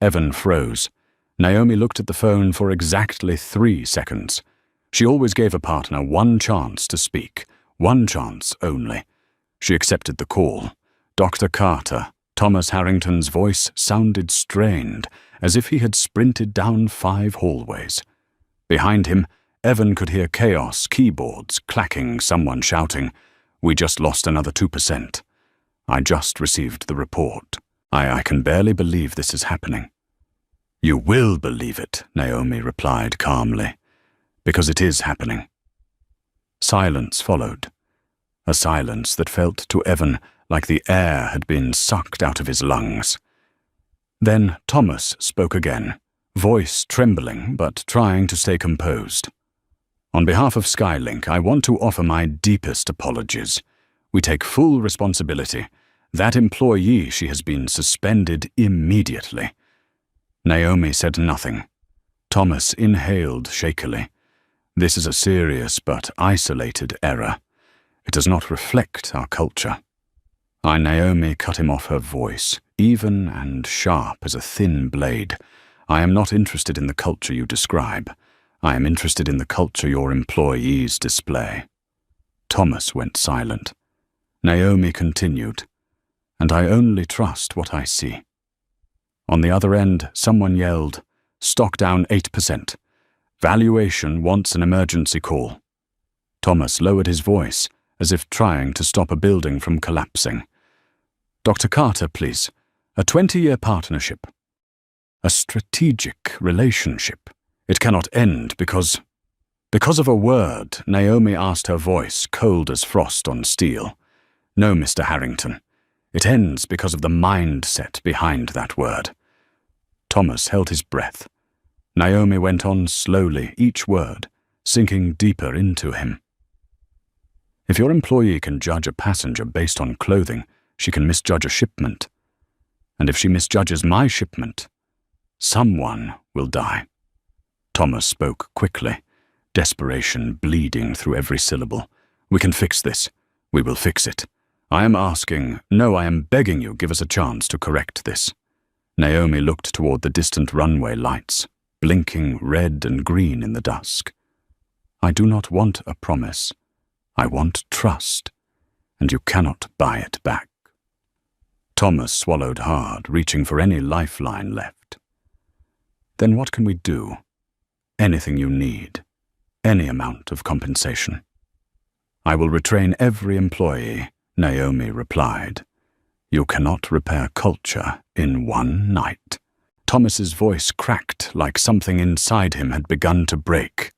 Evan froze. Naomi looked at the phone for exactly 3 seconds. She always gave a partner one chance to speak, one chance only. She accepted the call. Dr. Carter. Thomas Harrington's voice sounded strained, as if he had sprinted down 5 hallways. Behind him, Evan could hear chaos, keyboards clacking, someone shouting, "We just lost another 2%. I just received the report. I can barely believe this is happening." "You will believe it," Naomi replied calmly, "because it is happening." Silence followed, a silence that felt to Evan like the air had been sucked out of his lungs. Then Thomas spoke again, voice trembling but trying to stay composed. "On behalf of Skylink, I want to offer my deepest apologies. We take full responsibility. That employee, she has been suspended immediately." Naomi said nothing. Thomas inhaled shakily. "This is a serious but isolated error. It does not reflect our culture." Naomi cut him off, her voice, even and sharp as a thin blade. "I am not interested in the culture you describe. I am interested in the culture your employees display." Thomas went silent. Naomi continued, "And I only trust what I see." On the other end, someone yelled, "Stock down 8%. Valuation wants an emergency call." Thomas lowered his voice, as if trying to stop a building from collapsing. "Dr. Carter, please. A 20-year partnership. A strategic relationship. It cannot end because of a word." Naomi asked, her voice cold as frost on steel. "No, Mr. Harrington. It ends because of the mindset behind that word." Thomas held his breath. Naomi went on slowly, each word sinking deeper into him. "If your employee can judge a passenger based on clothing, she can misjudge a shipment. And if she misjudges my shipment, someone will die." Thomas spoke quickly, desperation bleeding through every syllable. "We can fix this. We will fix it. I am begging you, give us a chance to correct this." Naomi looked toward the distant runway lights, blinking red and green in the dusk. "I do not want a promise. I want trust, and you cannot buy it back." Thomas swallowed hard, reaching for any lifeline left. "Then what can we do? Anything you need. Any amount of compensation." "I will retrain every employee," Naomi replied. "You cannot repair culture in one night." Thomas's voice cracked like something inside him had begun to break.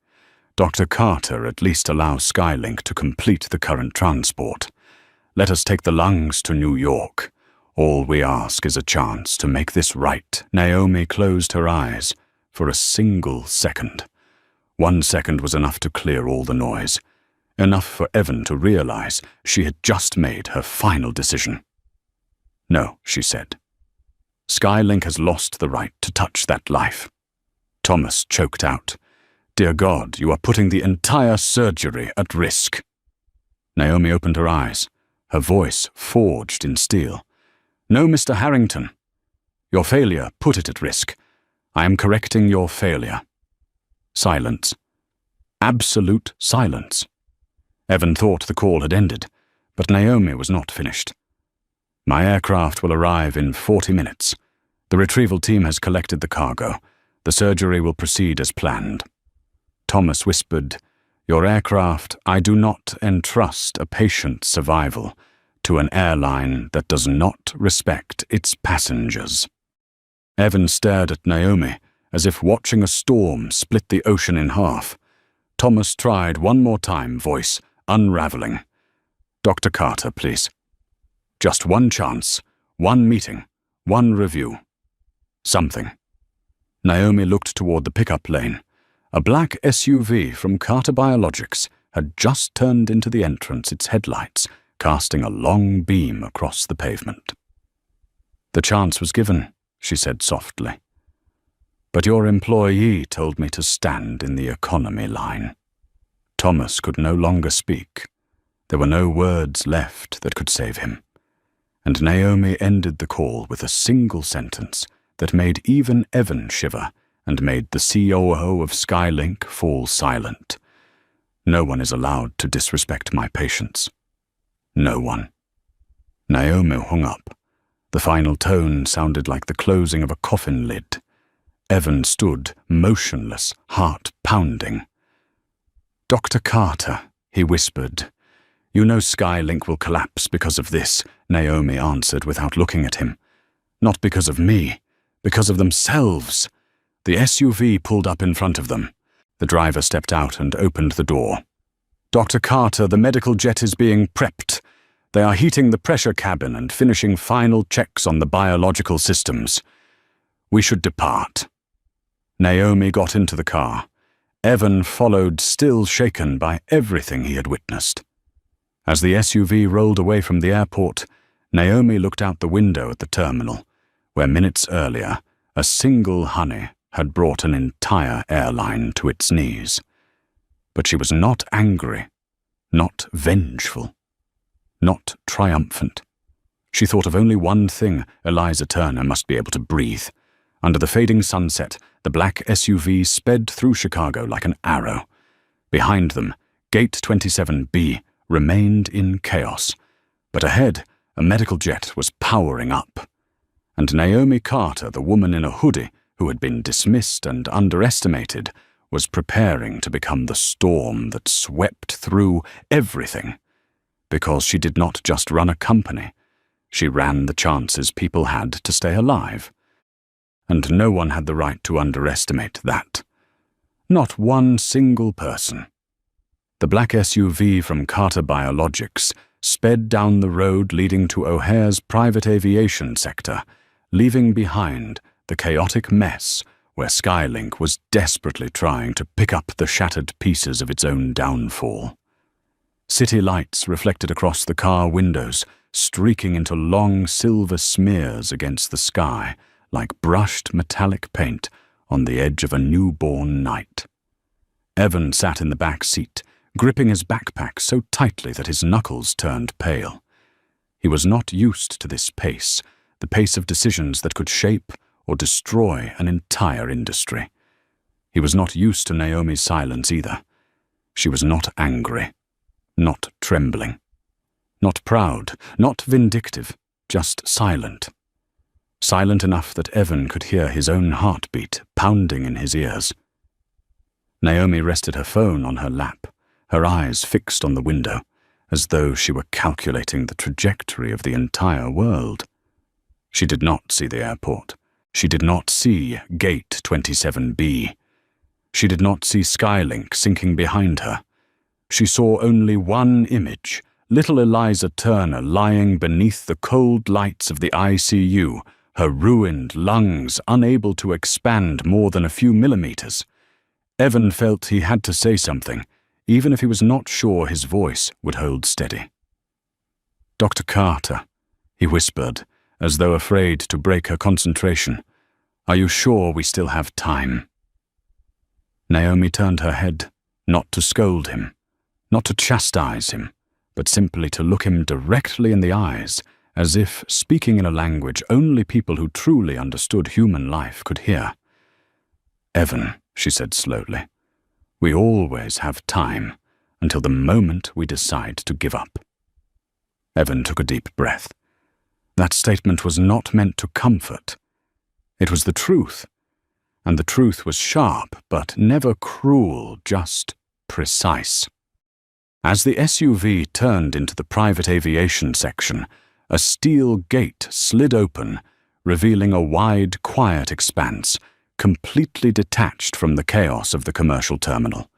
"Dr. Carter, at least allow Skylink to complete the current transport. Let us take the lungs to New York. All we ask is a chance to make this right." Naomi closed her eyes for a single second. 1 second was enough to clear all the noise. Enough for Evan to realize she had just made her final decision. "No," she said. "Skylink has lost the right to touch that life." Thomas choked out. "Dear God, you are putting the entire surgery at risk." Naomi opened her eyes, her voice forged in steel. "No, Mr. Harrington. Your failure put it at risk. I am correcting your failure." Silence. Absolute silence. Evan thought the call had ended, but Naomi was not finished. "My aircraft will arrive in 40 minutes. The retrieval team has collected the cargo. The surgery will proceed as planned." Thomas whispered, "Your aircraft, I do not entrust a patient's survival to an airline that does not respect its passengers." Evan stared at Naomi as if watching a storm split the ocean in half. Thomas tried one more time, voice unraveling. "Dr. Carter, please. Just one chance, one meeting, one review. Something." Naomi looked toward the pickup lane. A black SUV from Carter Biologics had just turned into the entrance, its headlights casting a long beam across the pavement. "The chance was given," she said softly. "But your employee told me to stand in the economy line." Thomas could no longer speak. There were no words left that could save him. And Naomi ended the call with a single sentence that made even Evan shiver and made the COO of Skylink fall silent. "No one is allowed to disrespect my patients. No one." Naomi hung up. The final tone sounded like the closing of a coffin lid. Evan stood, motionless, heart pounding. "Dr. Carter," he whispered. "You know Skylink will collapse because of this," Naomi answered without looking at him. "Not because of me, because of themselves." The SUV pulled up in front of them. The driver stepped out and opened the door. "Dr. Carter, the medical jet is being prepped. They are heating the pressure cabin and finishing final checks on the biological systems. We should depart." Naomi got into the car. Evan followed, still shaken by everything he had witnessed. As the SUV rolled away from the airport, Naomi looked out the window at the terminal, where minutes earlier, a single honey had brought an entire airline to its knees. But she was not angry, not vengeful, not triumphant. She thought of only one thing: Eliza Turner must be able to breathe. Under the fading sunset, the black SUV sped through Chicago like an arrow. Behind them, Gate 27B remained in chaos. But ahead, a medical jet was powering up. And Naomi Carter, the woman in a hoodie who had been dismissed and underestimated, was preparing to become the storm that swept through everything. Because she did not just run a company, she ran the chances people had to stay alive. And no one had the right to underestimate that. Not one single person. The black SUV from Carter Biologics sped down the road leading to O'Hare's private aviation sector, leaving behind the chaotic mess where Skylink was desperately trying to pick up the shattered pieces of its own downfall. City lights reflected across the car windows, streaking into long silver smears against the sky, like brushed metallic paint on the edge of a newborn night. Evan sat in the back seat, gripping his backpack so tightly that his knuckles turned pale. He was not used to this pace, the pace of decisions that could shape or destroy an entire industry. He was not used to Naomi's silence either. She was not angry, not trembling. Not proud, not vindictive, just silent. Silent enough that Evan could hear his own heartbeat pounding in his ears. Naomi rested her phone on her lap, her eyes fixed on the window, as though she were calculating the trajectory of the entire world. She did not see the airport. She did not see Gate 27B. She did not see Skylink sinking behind her. She saw only one image, little Eliza Turner lying beneath the cold lights of the ICU, her ruined lungs unable to expand more than a few millimeters. Evan felt he had to say something, even if he was not sure his voice would hold steady. "Dr. Carter," he whispered, as though afraid to break her concentration, "are you sure we still have time?" Naomi turned her head, not to scold him, not to chastise him, but simply to look him directly in the eyes, as if speaking in a language only people who truly understood human life could hear. "Evan," she said slowly, "we always have time until the moment we decide to give up." Evan took a deep breath. That statement was not meant to comfort. It was the truth, and the truth was sharp but never cruel, just precise. As the SUV turned into the private aviation section, a steel gate slid open, revealing a wide, quiet expanse, completely detached from the chaos of the commercial terminal.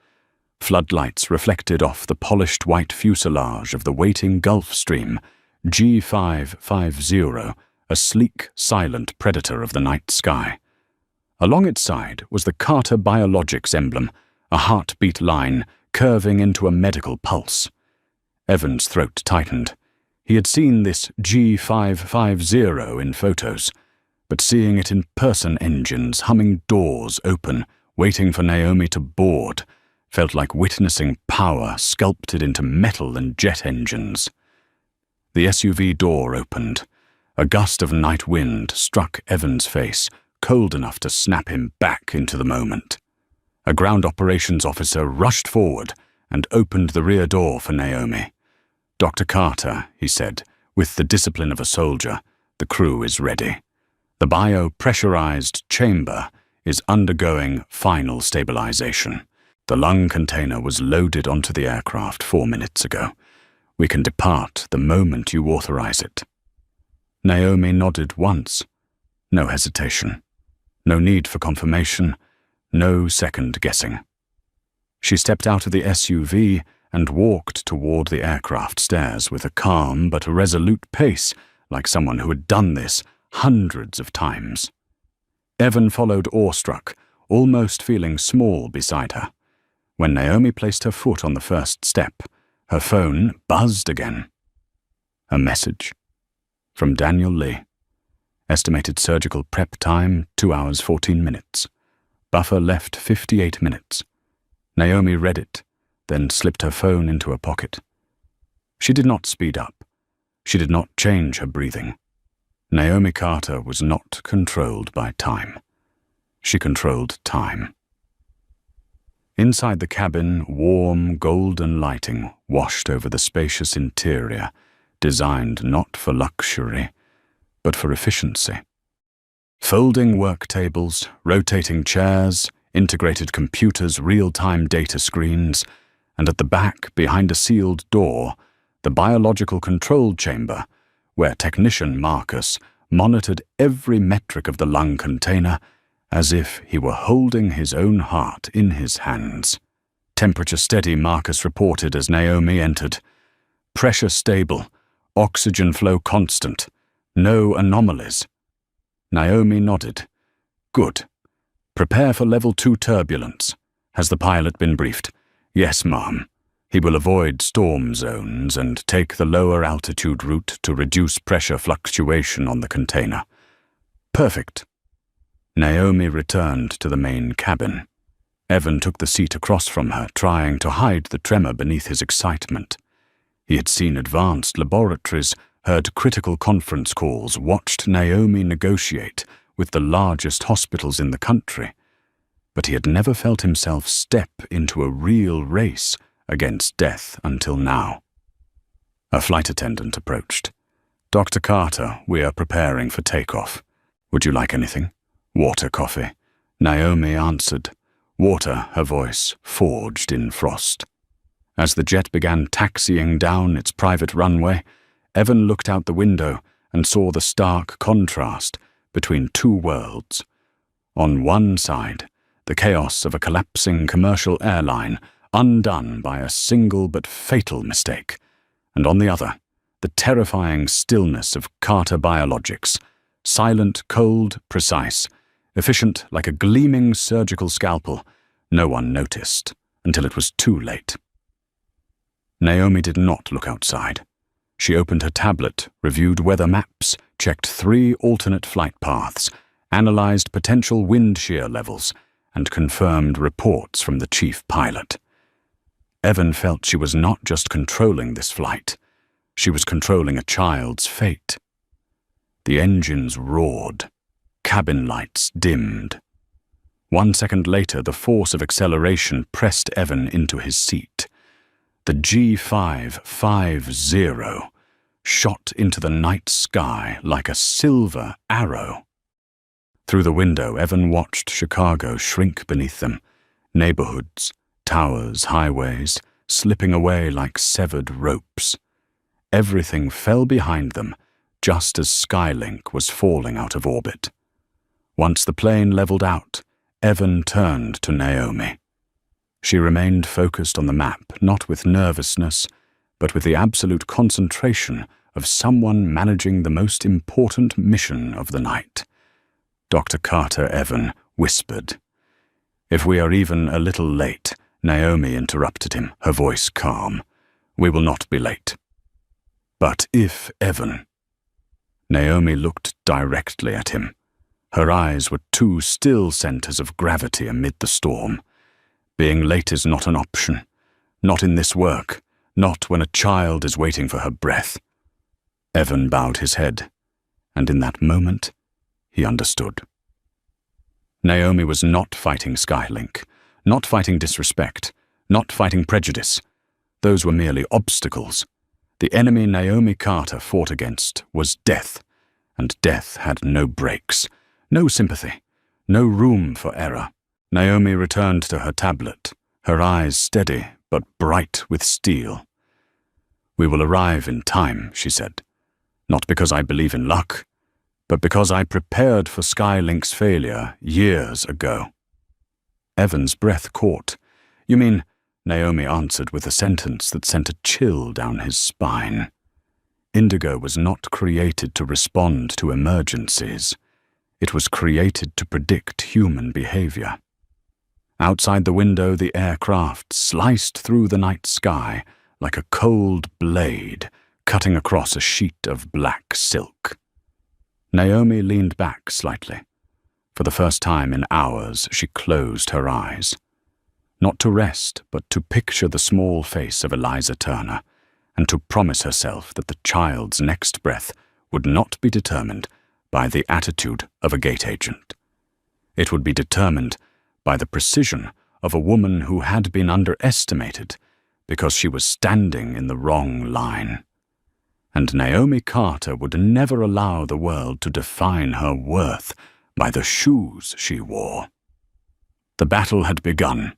Floodlights reflected off the polished white fuselage of the waiting Gulfstream, G550, a sleek, silent predator of the night sky. Along its side was the Carter Biologics emblem, a heartbeat line curving into a medical pulse. Evan's throat tightened. He had seen this G550 in photos, but seeing it in person, engines humming, doors open, waiting for Naomi to board, felt like witnessing power sculpted into metal and jet engines. The SUV door opened. A gust of night wind struck Evan's face, cold enough to snap him back into the moment. A ground operations officer rushed forward and opened the rear door for Naomi. "Dr. Carter," he said, with the discipline of a soldier, "the crew is ready. The bio-pressurized chamber is undergoing final stabilization. The lung container was loaded onto the aircraft 4 minutes ago. We can depart the moment you authorize it." Naomi nodded once. No hesitation. No need for confirmation. No second guessing. She stepped out of the SUV and walked toward the aircraft stairs with a calm but resolute pace, like someone who had done this hundreds of times. Evan followed awestruck, almost feeling small beside her. When Naomi placed her foot on the first step, her phone buzzed again. A message from Daniel Lee. Estimated surgical prep time 2 hours 14 minutes. Buffer left 58 minutes. Naomi read it, then slipped her phone into her pocket. She did not speed up. She did not change her breathing. Naomi Carter was not controlled by time. She controlled time. Inside the cabin, warm, golden lighting washed over the spacious interior, designed not for luxury, but for efficiency. Folding work tables, rotating chairs, integrated computers, real-time data screens, and at the back, behind a sealed door, the biological control chamber, where technician Marcus monitored every metric of the lung container as if he were holding his own heart in his hands. Temperature steady, Marcus reported as Naomi entered. Pressure stable, oxygen flow constant, no anomalies. Naomi nodded. Good. Prepare for level 2 turbulence. Has the pilot been briefed? Yes, ma'am. He will avoid storm zones and take the lower altitude route to reduce pressure fluctuation on the container. Perfect. Naomi returned to the main cabin. Evan took the seat across from her, trying to hide the tremor beneath his excitement. He had seen advanced laboratories, heard critical conference calls, watched Naomi negotiate with the largest hospitals in the country. But he had never felt himself step into a real race against death until now. A flight attendant approached. "Dr. Carter, we are preparing for takeoff. Would you like anything? Water, coffee?" Naomi answered. Water, her voice, forged in frost. As the jet began taxiing down its private runway, Evan looked out the window and saw the stark contrast between two worlds. On one side, the chaos of a collapsing commercial airline undone by a single but fatal mistake, and on the other, the terrifying stillness of Carter Biologics, silent, cold, precise, efficient like a gleaming surgical scalpel. No one noticed until it was too late. Naomi did not look outside. She opened her tablet, reviewed weather maps, checked 3 alternate flight paths, analyzed potential wind shear levels, and confirmed reports from the chief pilot. Evan felt she was not just controlling this flight, she was controlling a child's fate. The engines roared. Cabin lights dimmed. 1 second later, the force of acceleration pressed Evan into his seat. The G550 shot into the night sky like a silver arrow. Through the window, Evan watched Chicago shrink beneath them, neighborhoods, towers, highways, slipping away like severed ropes. Everything fell behind them, just as Skylink was falling out of orbit. Once the plane leveled out, Evan turned to Naomi. She remained focused on the map, not with nervousness, but with the absolute concentration of someone managing the most important mission of the night. Dr. Carter Evan whispered. "If we are even a little late," Naomi interrupted him, her voice calm. "We will not be late." "But if, Evan..." Naomi looked directly at him. Her eyes were 2 still centers of gravity amid the storm. Being late is not an option. Not in this work. Not when a child is waiting for her breath. Evan bowed his head, and in that moment, he understood. Naomi was not fighting Skylink, not fighting disrespect, not fighting prejudice. Those were merely obstacles. The enemy Naomi Carter fought against was death, and death had no brakes, no sympathy, no room for error. Naomi returned to her tablet, her eyes steady but bright with steel. "We will arrive in time," she said. "Not because I believe in luck, but because I prepared for Skylink's failure years ago." Evan's breath caught. "You mean..." Naomi answered with a sentence that sent a chill down his spine. Indigo was not created to respond to emergencies. It was created to predict human behavior. Outside the window, the aircraft sliced through the night sky like a cold blade cutting across a sheet of black silk. Naomi leaned back slightly. For the first time in hours, she closed her eyes. Not to rest, but to picture the small face of Eliza Turner, and to promise herself that the child's next breath would not be determined by the attitude of a gate agent. It would be determined by the precision of a woman who had been underestimated because she was standing in the wrong line. And Naomi Carter would never allow the world to define her worth by the shoes she wore. The battle had begun,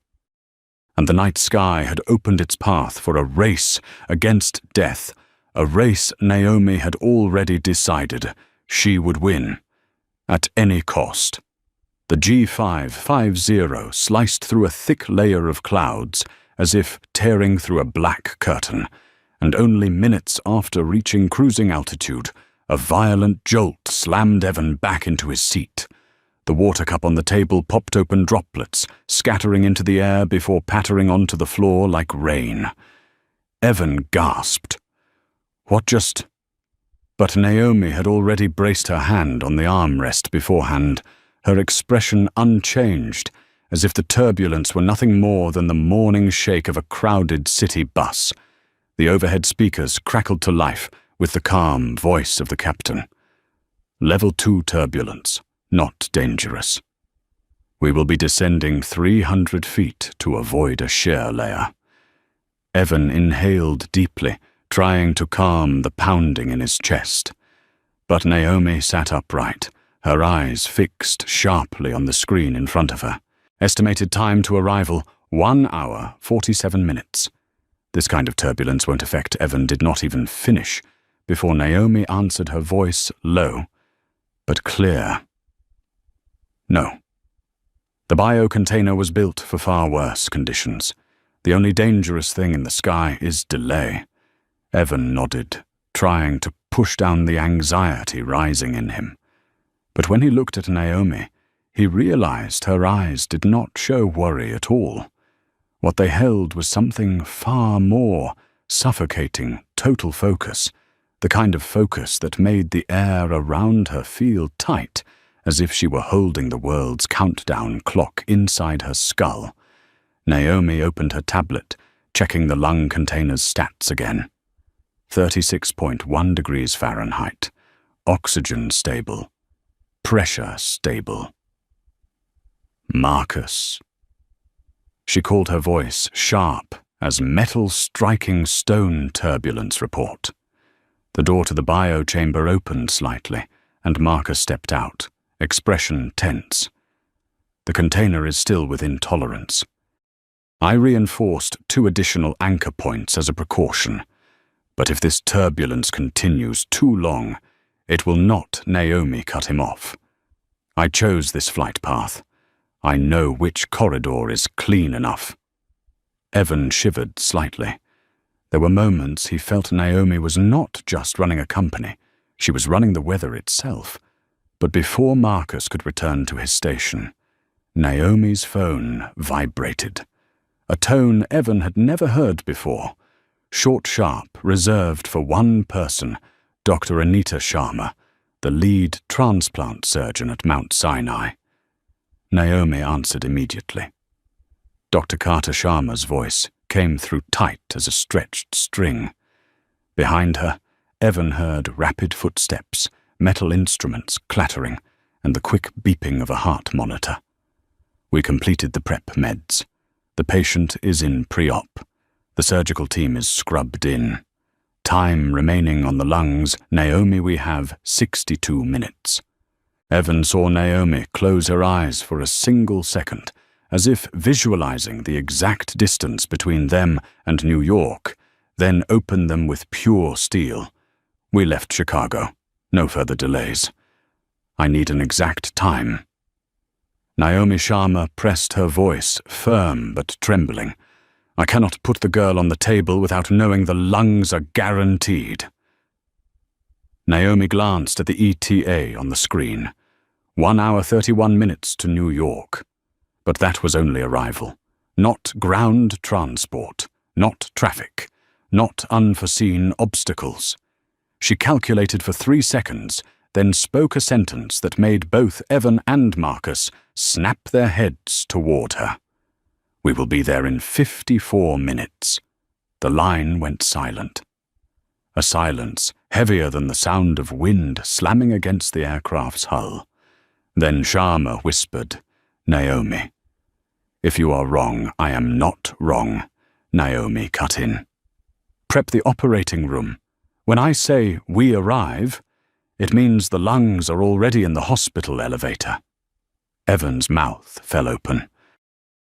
and the night sky had opened its path for a race against death, a race Naomi had already decided she would win, at any cost. The G550 sliced through a thick layer of clouds, as if tearing through a black curtain, and only minutes after reaching cruising altitude, a violent jolt slammed Evan back into his seat. The water cup on the table popped open droplets, scattering into the air before pattering onto the floor like rain. Evan gasped. What just... But Naomi had already braced her hand on the armrest beforehand, her expression unchanged, as if the turbulence were nothing more than the morning shake of a crowded city bus. The overhead speakers crackled to life with the calm voice of the captain. Level 2 turbulence, not dangerous. We will be descending 300 feet to avoid a shear layer. Evan inhaled deeply, trying to calm the pounding in his chest. But Naomi sat upright, her eyes fixed sharply on the screen in front of her. Estimated time to arrival, 1 hour, 47 minutes. This kind of turbulence won't affect Evan did not even finish before Naomi answered, her voice low, but clear. No. The biocontainer was built for far worse conditions. The only dangerous thing in the sky is delay. Evan nodded, trying to push down the anxiety rising in him. But when he looked at Naomi, he realized her eyes did not show worry at all. What they held was something far more, suffocating, total focus, the kind of focus that made the air around her feel tight, as if she were holding the world's countdown clock inside her skull. Naomi opened her tablet, checking the lung container's stats again. 36.1 degrees Fahrenheit. Oxygen stable. Pressure stable. Marcus. She called her voice sharp as metal striking stone turbulence report. The door to the biochamber opened slightly, and Marcus stepped out, expression tense. The container is still within tolerance. I reinforced 2 additional anchor points as a precaution, but if this turbulence continues too long, it will not Naomi cut him off. I chose this flight path. I know which corridor is clean enough. Evan shivered slightly. There were moments he felt Naomi was not just running a company, she was running the weather itself. But before Marcus could return to his station, Naomi's phone vibrated. A tone Evan had never heard before. Short, sharp, reserved for one person, Dr. Anita Sharma, the lead transplant surgeon at Mount Sinai. Naomi answered immediately. Dr. Carter Sharma's voice came through tight as a stretched string. Behind her, Evan heard rapid footsteps, metal instruments clattering, and the quick beeping of a heart monitor. We completed the prep meds. The patient is in pre-op. The surgical team is scrubbed in. Time remaining on the lungs, Naomi, we have 62 minutes. Evan saw Naomi close her eyes for a single second, as if visualizing the exact distance between them and New York, then open them with pure steel. We left Chicago. No further delays. I need an exact time. Naomi Sharma pressed her voice, firm but trembling. I cannot put the girl on the table without knowing the lungs are guaranteed. Naomi glanced at the ETA on the screen. 1 hour 31 minutes to New York. But that was only arrival. Not ground transport. Not traffic. Not unforeseen obstacles. She calculated for 3 seconds, then spoke a sentence that made both Evan and Marcus snap their heads toward her. We will be there in 54 minutes. The line went silent. A silence heavier than the sound of wind slamming against the aircraft's hull. Then Sharma whispered, Naomi. If you are wrong, I am not wrong, Naomi cut in. Prep the operating room. When I say we arrive, it means the lungs are already in the hospital elevator. Evan's mouth fell open.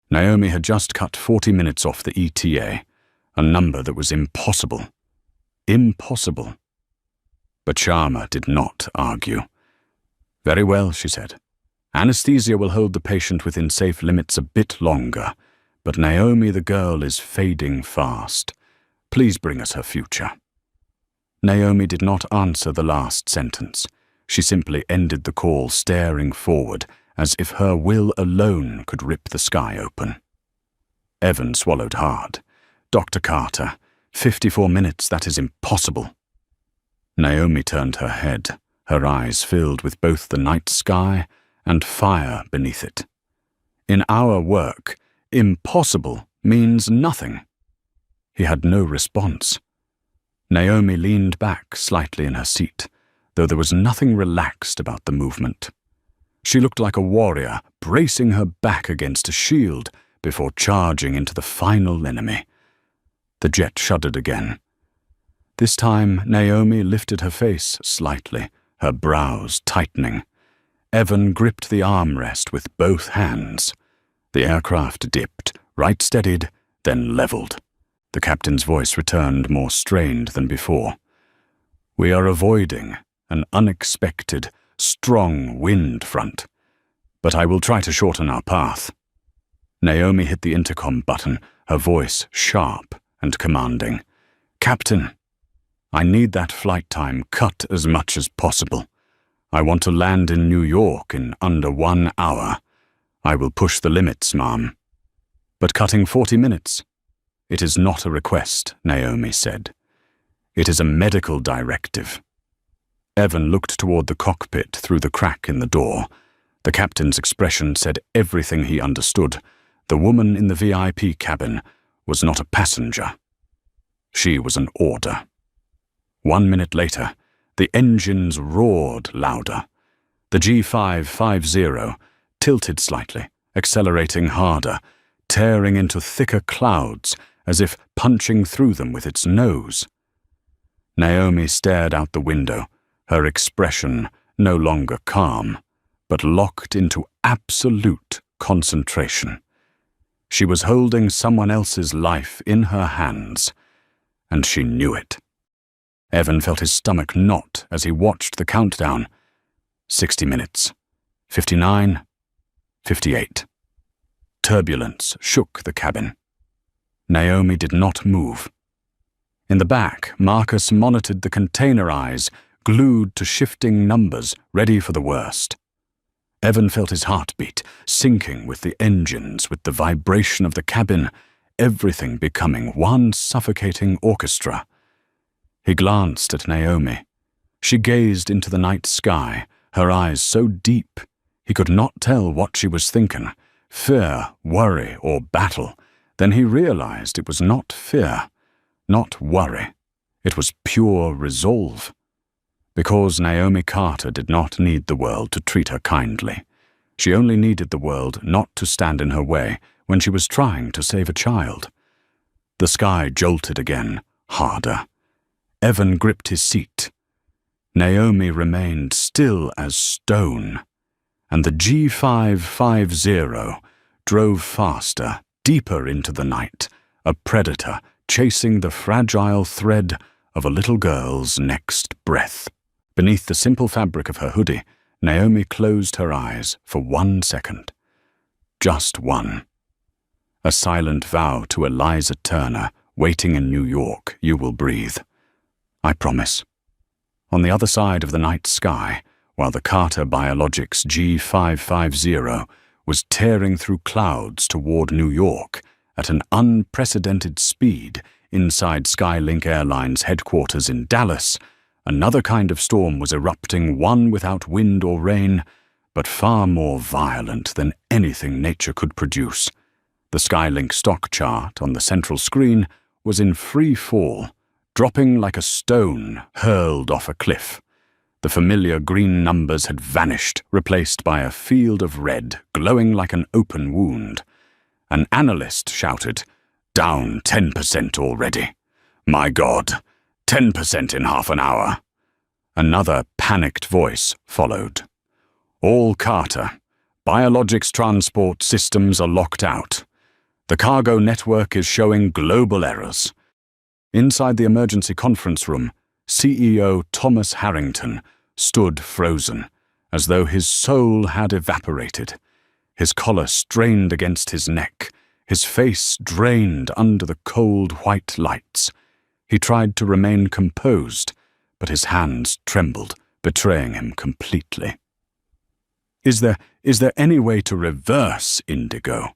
Naomi had just cut 40 minutes off the ETA, a number that was impossible. Impossible. But Sharma did not argue. Very well, she said. Anesthesia will hold the patient within safe limits a bit longer, but Naomi, the girl, is fading fast. Please bring us her future. Naomi did not answer the last sentence. She simply ended the call staring forward, as if her will alone could rip the sky open. Evan swallowed hard. Dr. Carter, 54 minutes, that is impossible. Naomi turned her head, her eyes filled with both the night sky and fire beneath it. In our work, impossible means nothing. He had no response. Naomi leaned back slightly in her seat, though there was nothing relaxed about the movement. She looked like a warrior, bracing her back against a shield before charging into the final enemy. The jet shuddered again. This time, Naomi lifted her face slightly, her brows tightening. Evan gripped the armrest with both hands. The aircraft dipped, right-steadied, then leveled. The captain's voice returned more strained than before. "We are avoiding an unexpected, strong wind front, but I will try to shorten our path." Naomi hit the intercom button, her voice sharp and commanding. "Captain, I need that flight time cut as much as possible. I want to land in New York in under 1 hour. I will push the limits, ma'am." "But cutting 40 minutes?" "It is not a request," Naomi said. "It is a medical directive." Evan looked toward the cockpit through the crack in the door. The captain's expression said everything he understood. The woman in the VIP cabin was not a passenger. She was an order. 1 minute later, the engines roared louder. The G550 tilted slightly, accelerating harder, tearing into thicker clouds as if punching through them with its nose. Naomi stared out the window, her expression no longer calm, but locked into absolute concentration. She was holding someone else's life in her hands, and she knew it. Evan felt his stomach knot as he watched the countdown. 60 minutes. 59. 58. Turbulence shook the cabin. Naomi did not move. In the back, Marcus monitored the container eyes, glued to shifting numbers, ready for the worst. Evan felt his heartbeat, sinking with the engines, with the vibration of the cabin, everything becoming one suffocating orchestra. He glanced at Naomi. She gazed into the night sky, her eyes so deep, he could not tell what she was thinking, fear, worry, or battle. Then he realized it was not fear, not worry. It was pure resolve. Because Naomi Carter did not need the world to treat her kindly. She only needed the world not to stand in her way when she was trying to save a child. The sky jolted again, harder. Evan gripped his seat. Naomi remained still as stone, and the G550 drove faster, deeper into the night, a predator chasing the fragile thread of a little girl's next breath. Beneath the simple fabric of her hoodie, Naomi closed her eyes for 1 second. Just one. A silent vow to Eliza Turner, waiting in New York, "You will breathe. I promise." On the other side of the night sky, while the Carter Biologics G550 was tearing through clouds toward New York at an unprecedented speed inside Skylink Airlines headquarters in Dallas, another kind of storm was erupting, one without wind or rain, but far more violent than anything nature could produce. The Skylink stock chart on the central screen was in free fall, dropping like a stone hurled off a cliff. The familiar green numbers had vanished, replaced by a field of red, glowing like an open wound. An analyst shouted, "Down 10% already. My God, 10% in half an hour." Another panicked voice followed. "All Carter, biologics transport systems are locked out. The cargo network is showing global errors." Inside the emergency conference room, CEO Thomas Harrington stood frozen, as though his soul had evaporated. His collar strained against his neck, his face drained under the cold white lights. He tried to remain composed, but his hands trembled, betraying him completely. Is there any way to reverse Indigo?"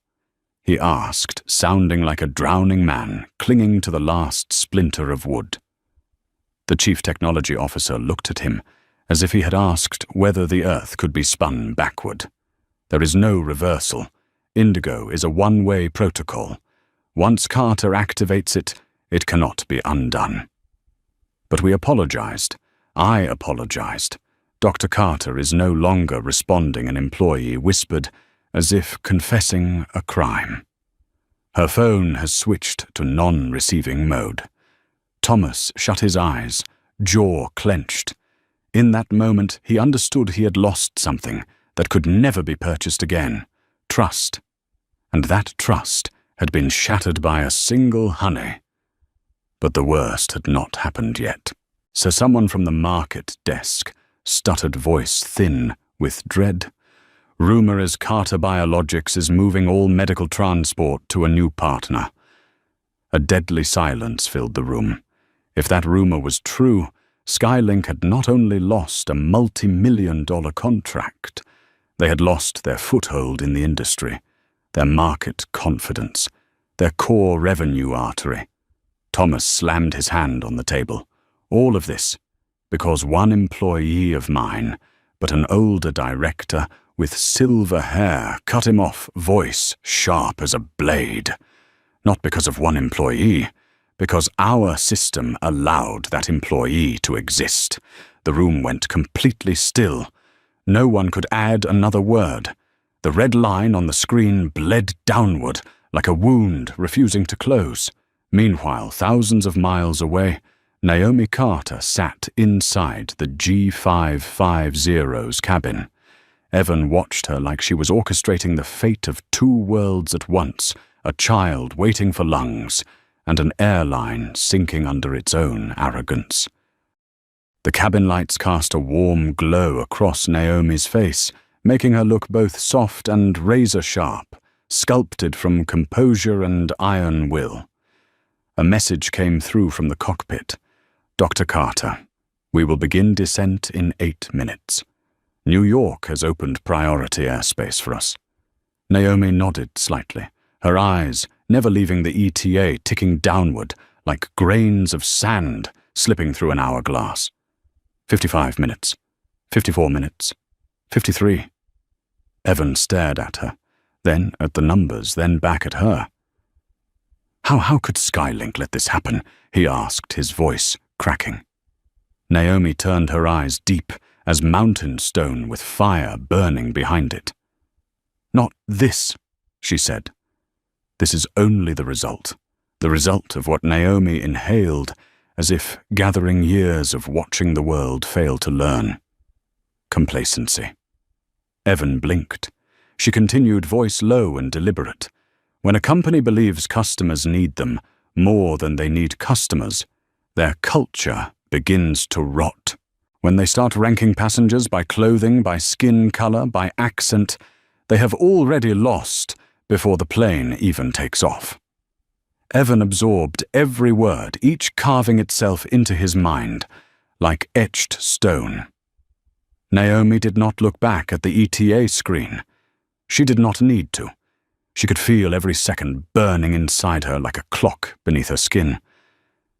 he asked, sounding like a drowning man clinging to the last splinter of wood. The chief technology officer looked at him, as if he had asked whether the Earth could be spun backward. "There is no reversal. Indigo is a one-way protocol. Once Carter activates it, it cannot be undone." But we apologized. I apologized. Dr. Carter is no longer responding, an employee whispered, as if confessing a crime. Her phone has switched to non-receiving mode. Thomas shut his eyes, jaw clenched. In that moment, he understood he had lost something that could never be purchased again: trust. And that trust had been shattered by a single honey. But the worst had not happened yet. So someone from the market desk, stuttered voice thin with dread. Rumor is Carter Biologics is moving all medical transport to a new partner. A deadly silence filled the room. If that rumor was true, Skylink had not only lost a multi-million-dollar contract, they had lost their foothold in the industry, their market confidence, their core revenue artery. Thomas slammed his hand on the table. All of this because one employee of mine, but an older director with silver hair, cut him off, voice sharp as a blade. Not because of one employee, because our system allowed that employee to exist. The room went completely still. No one could add another word. The red line on the screen bled downward, like a wound refusing to close. Meanwhile, thousands of miles away, Naomi Carter sat inside the G550's cabin. Evan watched her like she was orchestrating the fate of two worlds at once, a child waiting for lungs, and an airline sinking under its own arrogance. The cabin lights cast a warm glow across Naomi's face, making her look both soft and razor-sharp, sculpted from composure and iron will. A message came through from the cockpit. "Dr. Carter, we will begin descent in 8 minutes. New York has opened priority airspace for us." Naomi nodded slightly, her eyes, never leaving the ETA, ticking downward like grains of sand slipping through an hourglass. 55 minutes, 54 minutes, 53. Evan stared at her, then at the numbers, then back at her. How could Skylink let this happen?" he asked, his voice cracking. Naomi turned her eyes deep as mountain stone with fire burning behind it. "Not this," she said. "This is only the result of what Naomi inhaled, as if gathering years of watching the world fail to learn. Complacency." Evan blinked. She continued, voice low and deliberate. "When a company believes customers need them more than they need customers, their culture begins to rot. When they start ranking passengers by clothing, by skin color, by accent, they have already lost before the plane even takes off." Evan absorbed every word, each carving itself into his mind, like etched stone. Naomi did not look back at the ETA screen. She did not need to. She could feel every second burning inside her like a clock beneath her skin.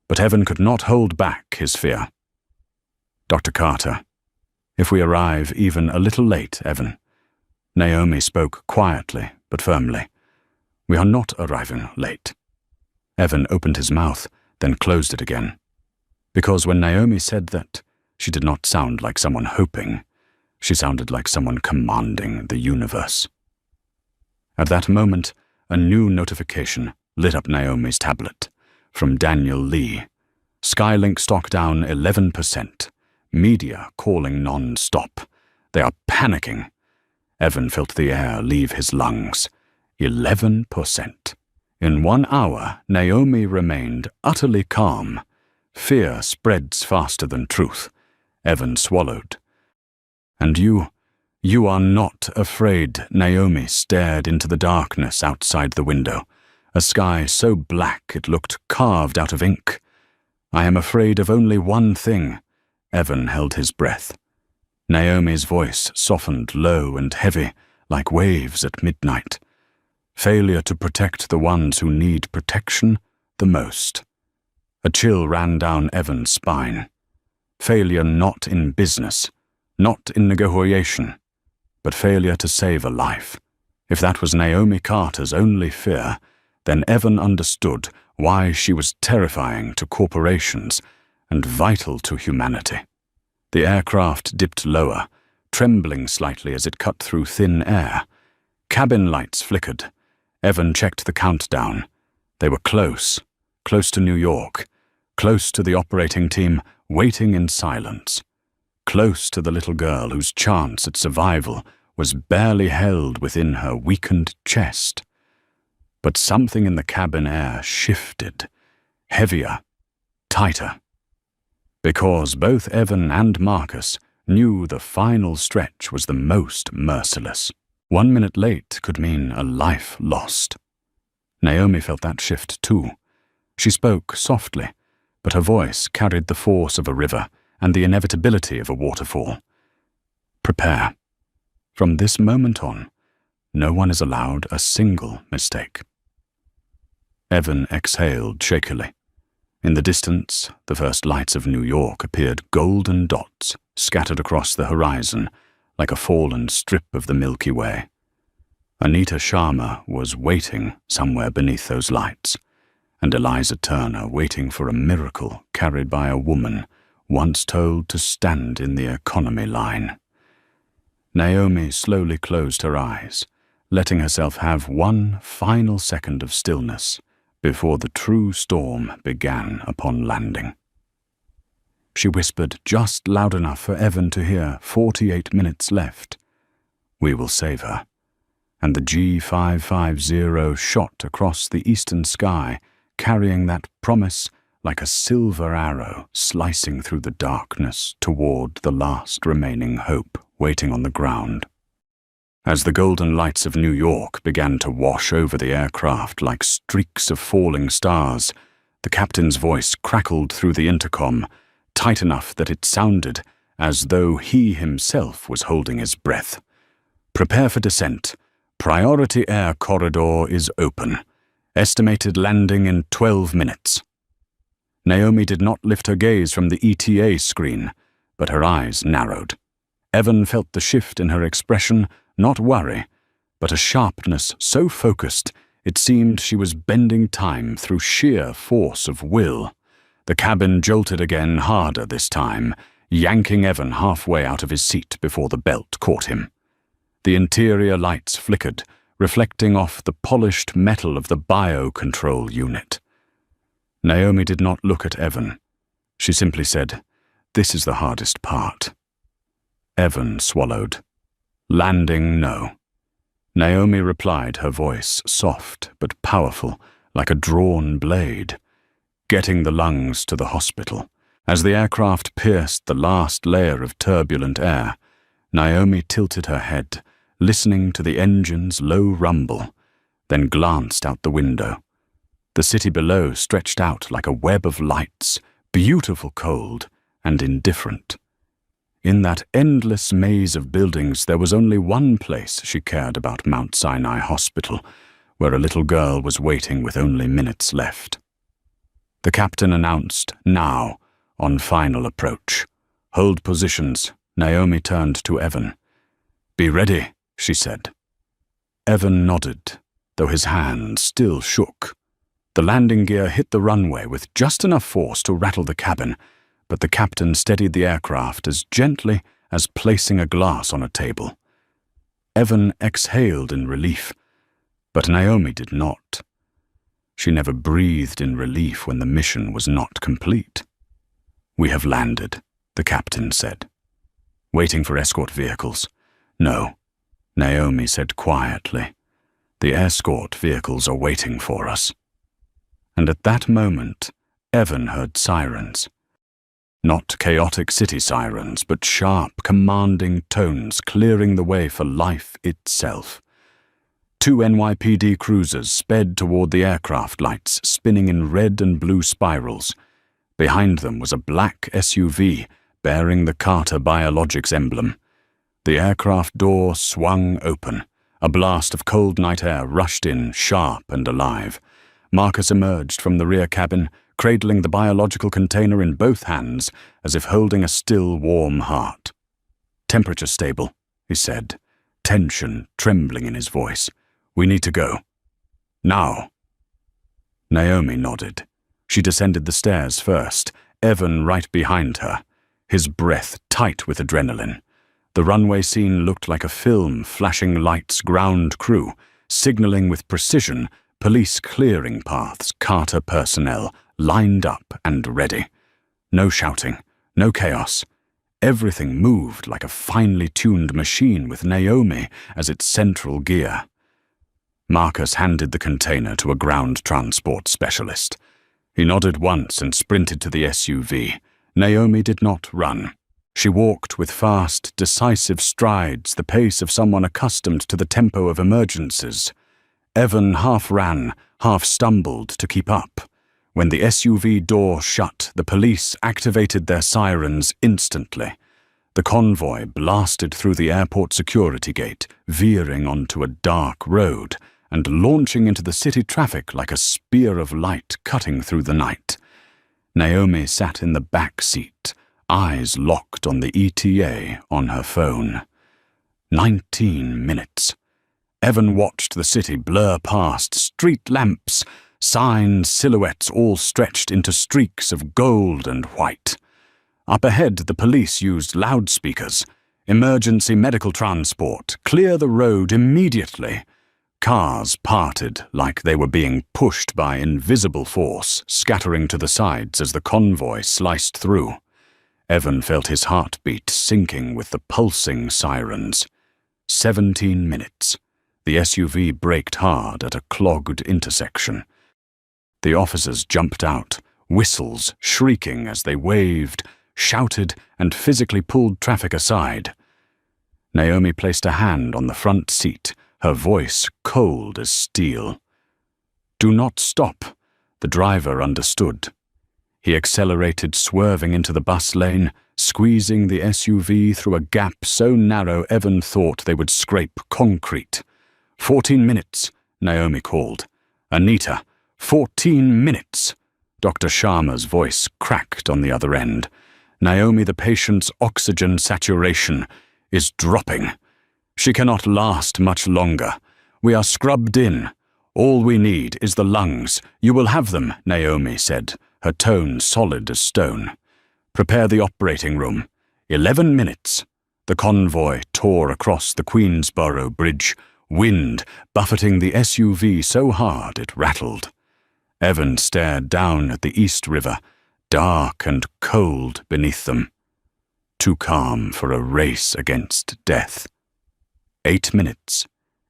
But Evan could not hold back his fear. "Dr. Carter, if we arrive even a little late, Evan." Naomi spoke quietly but firmly. "We are not arriving late." Evan opened his mouth, then closed it again. Because when Naomi said that, she did not sound like someone hoping. She sounded like someone commanding the universe. At that moment, a new notification lit up Naomi's tablet. From Daniel Lee. "Skylink stock down 11%. Media calling non-stop. They are panicking." Evan felt the air leave his lungs. 11%. In 1 hour, Naomi remained utterly calm. Fear spreads faster than truth. Evan swallowed. "And you are not afraid," Naomi stared into the darkness outside the window, a sky so black it looked carved out of ink. "I am afraid of only one thing." Evan held his breath. Naomi's voice softened low and heavy, like waves at midnight. "Failure to protect the ones who need protection the most." A chill ran down Evan's spine. Failure not in business, not in negotiation, but failure to save a life. If that was Naomi Carter's only fear, then Evan understood why she was terrifying to corporations and vital to humanity. The aircraft dipped lower, trembling slightly as it cut through thin air. Cabin lights flickered. Evan checked the countdown. They were close to New York, close to the operating team, waiting in silence, close to the little girl whose chance at survival was barely held within her weakened chest. But something in the cabin air shifted, heavier, tighter. Because both Evan and Marcus knew the final stretch was the most merciless. 1 minute late could mean a life lost. Naomi felt that shift too. She spoke softly, but her voice carried the force of a river and the inevitability of a waterfall. Prepare. From this moment on, no one is allowed a single mistake. Evan exhaled shakily. In the distance, the first lights of New York appeared golden dots scattered across the horizon like a fallen strip of the Milky Way. Anita Sharma was waiting somewhere beneath those lights, and Eliza Turner waiting for a miracle carried by a woman once told to stand in the economy line. Naomi slowly closed her eyes, letting herself have one final second of stillness before the true storm began upon landing. She whispered just loud enough for Evan to hear. 48 minutes left. We will save her. And the G550 shot across the eastern sky, carrying that promise like a silver arrow slicing through the darkness toward the last remaining hope waiting on the ground. As the golden lights of New York began to wash over the aircraft like streaks of falling stars, the captain's voice crackled through the intercom, tight enough that it sounded as though he himself was holding his breath. Prepare for descent. Priority air corridor is open. Estimated landing in 12 minutes. Naomi did not lift her gaze from the ETA screen, but her eyes narrowed. Evan felt the shift in her expression, not worry, but a sharpness so focused it seemed she was bending time through sheer force of will. The cabin jolted again, harder this time, yanking Evan halfway out of his seat before the belt caught him. The interior lights flickered, reflecting off the polished metal of the biocontrol unit. Naomi did not look at Evan. She simply said, "This is the hardest part." Evan swallowed. Landing, no. Naomi replied, her voice soft but powerful, like a drawn blade. Getting the lungs to the hospital. As the aircraft pierced the last layer of turbulent air, Naomi tilted her head, listening to the engine's low rumble, then glanced out the window. The city below stretched out like a web of lights, beautiful, cold, and indifferent. In that endless maze of buildings, there was only one place she cared about: Mount Sinai Hospital, where a little girl was waiting with only minutes left. The captain announced, "Now," on final approach. "Hold positions." Naomi turned to Evan. "Be ready," she said. Evan nodded, though his hand still shook. The landing gear hit the runway with just enough force to rattle the cabin, but the captain steadied the aircraft as gently as placing a glass on a table. Evan exhaled in relief, but Naomi did not. She never breathed in relief when the mission was not complete. "We have landed," the captain said. "Waiting for escort vehicles?" "No," Naomi said quietly. "The escort vehicles are waiting for us." And at that moment, Evan heard sirens. Not chaotic city sirens, but sharp, commanding tones clearing the way for life itself. 2 NYPD cruisers sped toward the aircraft lights, spinning in red and blue spirals. Behind them was a black SUV bearing the Carter Biologics emblem. The aircraft door swung open. A blast of cold night air rushed in, sharp and alive. Marcus emerged from the rear cabin, cradling the biological container in both hands as if holding a still, warm heart. "Temperature stable," he said, tension trembling in his voice. "We need to go. Now." Naomi nodded. She descended the stairs first, Evan right behind her, his breath tight with adrenaline. The runway scene looked like a film, flashing lights, ground crew, signaling with precision, Police clearing paths, Carter personnel lined up and ready. No shouting, no chaos. Everything moved like a finely tuned machine with Naomi as its central gear. Marcus handed the container to a ground transport specialist. He nodded once and sprinted to the SUV. Naomi did not run. She walked with fast, decisive strides, the pace of someone accustomed to the tempo of emergencies. Evan half ran, half stumbled to keep up. When the SUV door shut, the police activated their sirens instantly. The convoy blasted through the airport security gate, veering onto a dark road and launching into the city traffic like a spear of light cutting through the night. Naomi sat in the back seat, eyes locked on the ETA on her phone. 19 minutes. Evan watched the city blur past, street lamps, signs, silhouettes all stretched into streaks of gold and white. Up ahead, the police used loudspeakers. Emergency medical transport, clear the road immediately. Cars parted like they were being pushed by invisible force, scattering to the sides as the convoy sliced through. Evan felt his heartbeat sinking with the pulsing sirens. 17 minutes. The SUV braked hard at a clogged intersection. The officers jumped out, whistles shrieking as they waved, shouted, and physically pulled traffic aside. Naomi placed a hand on the front seat, her voice cold as steel. "Do not stop," the driver understood. He accelerated, swerving into the bus lane, squeezing the SUV through a gap so narrow Evan thought they would scrape concrete. 14 minutes, Naomi called. "Anita, 14 minutes!" Dr. Sharma's voice cracked on the other end. "Naomi, the patient's oxygen saturation is dropping. She cannot last much longer. We are scrubbed in. All we need is the lungs. You will have them," Naomi said, her tone solid as stone. "Prepare the operating room. 11 minutes." The convoy tore across the Queensboro Bridge, wind buffeting the SUV so hard it rattled. Evan stared down at the East River, dark and cold beneath them. Too calm for a race against death. 8 minutes,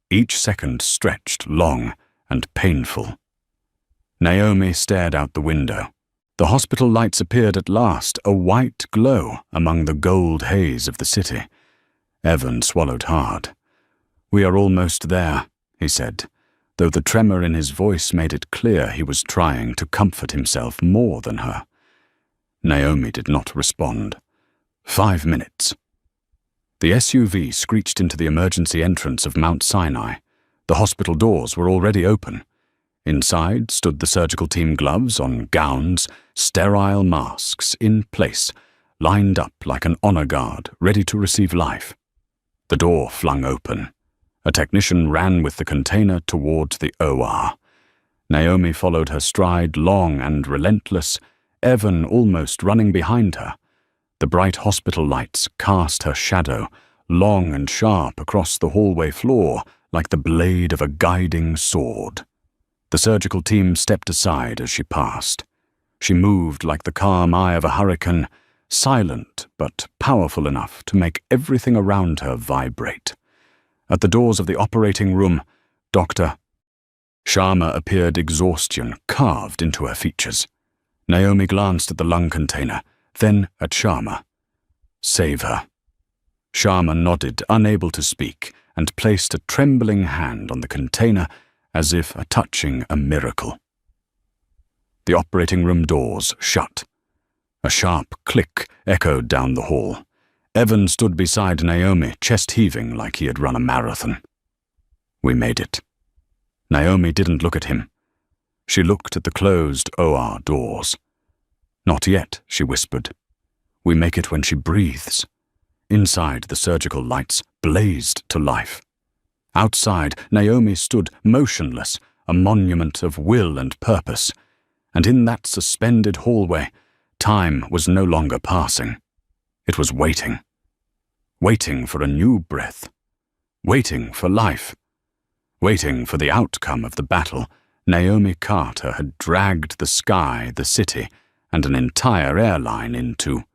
each second stretched long and painful. Naomi stared out the window. The hospital lights appeared at last, a white glow among the gold haze of the city. Evan swallowed hard. "We are almost there," he said, though the tremor in his voice made it clear he was trying to comfort himself more than her. Naomi did not respond. 5 minutes. The SUV screeched into the emergency entrance of Mount Sinai. The hospital doors were already open. Inside stood the surgical team, gloves on gowns, sterile masks in place, lined up like an honor guard, ready to receive life. The door flung open. A technician ran with the container towards the OR. Naomi followed her stride, long and relentless, Evan almost running behind her. The bright hospital lights cast her shadow, long and sharp across the hallway floor, like the blade of a guiding sword. The surgical team stepped aside as she passed. She moved like the calm eye of a hurricane, silent but powerful enough to make everything around her vibrate. At the doors of the operating room, Dr. Sharma appeared, exhaustion carved into her features. Naomi glanced at the lung container, then at Sharma. "Save her." Sharma nodded, unable to speak, and placed a trembling hand on the container as if touching a miracle. The operating room doors shut. A sharp click echoed down the hall. Evan stood beside Naomi, chest heaving like he had run a marathon. "We made it." Naomi didn't look at him. She looked at the closed OR doors. "Not yet," she whispered. "We make it when she breathes." Inside, the surgical lights blazed to life. Outside, Naomi stood motionless, a monument of will and purpose. And in that suspended hallway, time was no longer passing. It was waiting. Waiting for a new breath. Waiting for life. Waiting for the outcome of the battle Naomi Carter had dragged the sky, the city, and an entire airline into,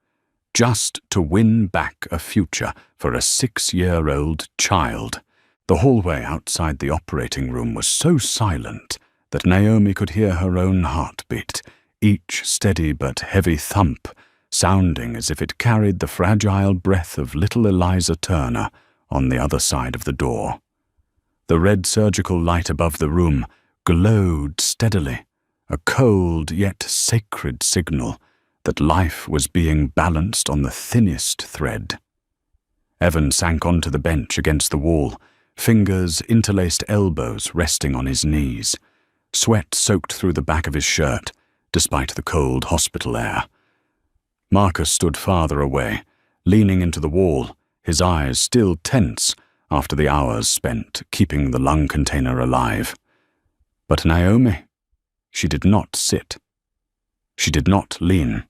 just to win back a future for a 6-year-old child. The hallway outside the operating room was so silent that Naomi could hear her own heartbeat, each steady but heavy thump, sounding as if it carried the fragile breath of little Eliza Turner on the other side of the door. The red surgical light above the room glowed steadily, a cold yet sacred signal that life was being balanced on the thinnest thread. Evan sank onto the bench against the wall, fingers interlaced elbows resting on his knees. Sweat soaked through the back of his shirt, despite the cold hospital air. Marcus stood farther away, leaning into the wall, his eyes still tense after the hours spent keeping the lung container alive. But Naomi, she did not sit. She did not lean.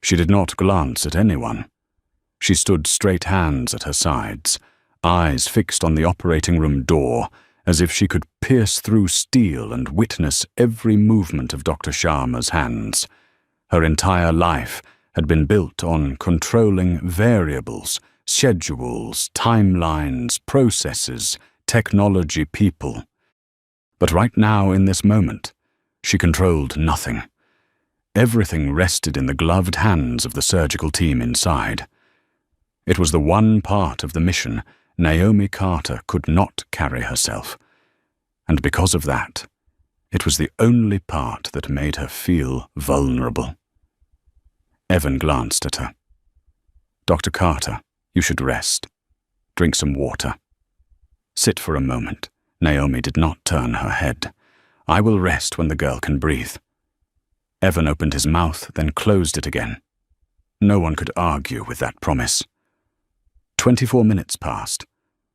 She did not glance at anyone. She stood straight, hands at her sides, eyes fixed on the operating room door, as if she could pierce through steel and witness every movement of Dr. Sharma's hands. Her entire life had been built on controlling variables, schedules, timelines, processes, technology, people. But right now, in this moment, she controlled nothing. Everything rested in the gloved hands of the surgical team inside. It was the one part of the mission Naomi Carter could not carry herself. And because of that, it was the only part that made her feel vulnerable. Evan glanced at her. "Dr. Carter, you should rest. Drink some water. Sit for a moment." Naomi did not turn her head. "I will rest when the girl can breathe." Evan opened his mouth, then closed it again. No one could argue with that promise. 24 minutes passed,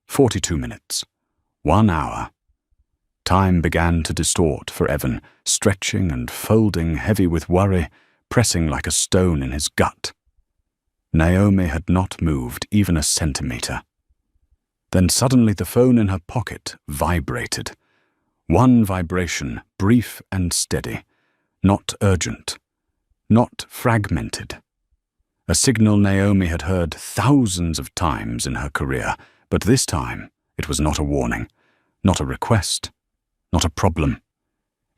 42 minutes, 1 hour. Time began to distort for Evan, stretching and folding, heavy with worry, pressing like a stone in his gut. Naomi had not moved even a centimeter. Then suddenly the phone in her pocket vibrated. One vibration, brief and steady, not urgent, not fragmented. A signal Naomi had heard thousands of times in her career, but this time it was not a warning, not a request, not a problem.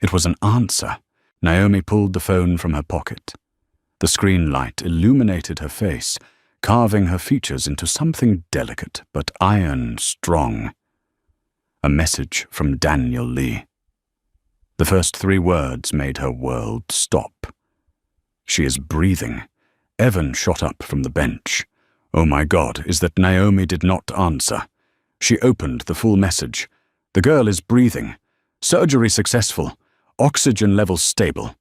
It was an answer. Naomi pulled the phone from her pocket. The screen light illuminated her face, carving her features into something delicate but iron strong. A message from Daniel Lee. The first 3 words made her world stop. "She is breathing." Evan shot up from the bench. Oh my God, is that Naomi did not answer. She opened the full message. "The girl is breathing. Surgery successful. Oxygen levels stable.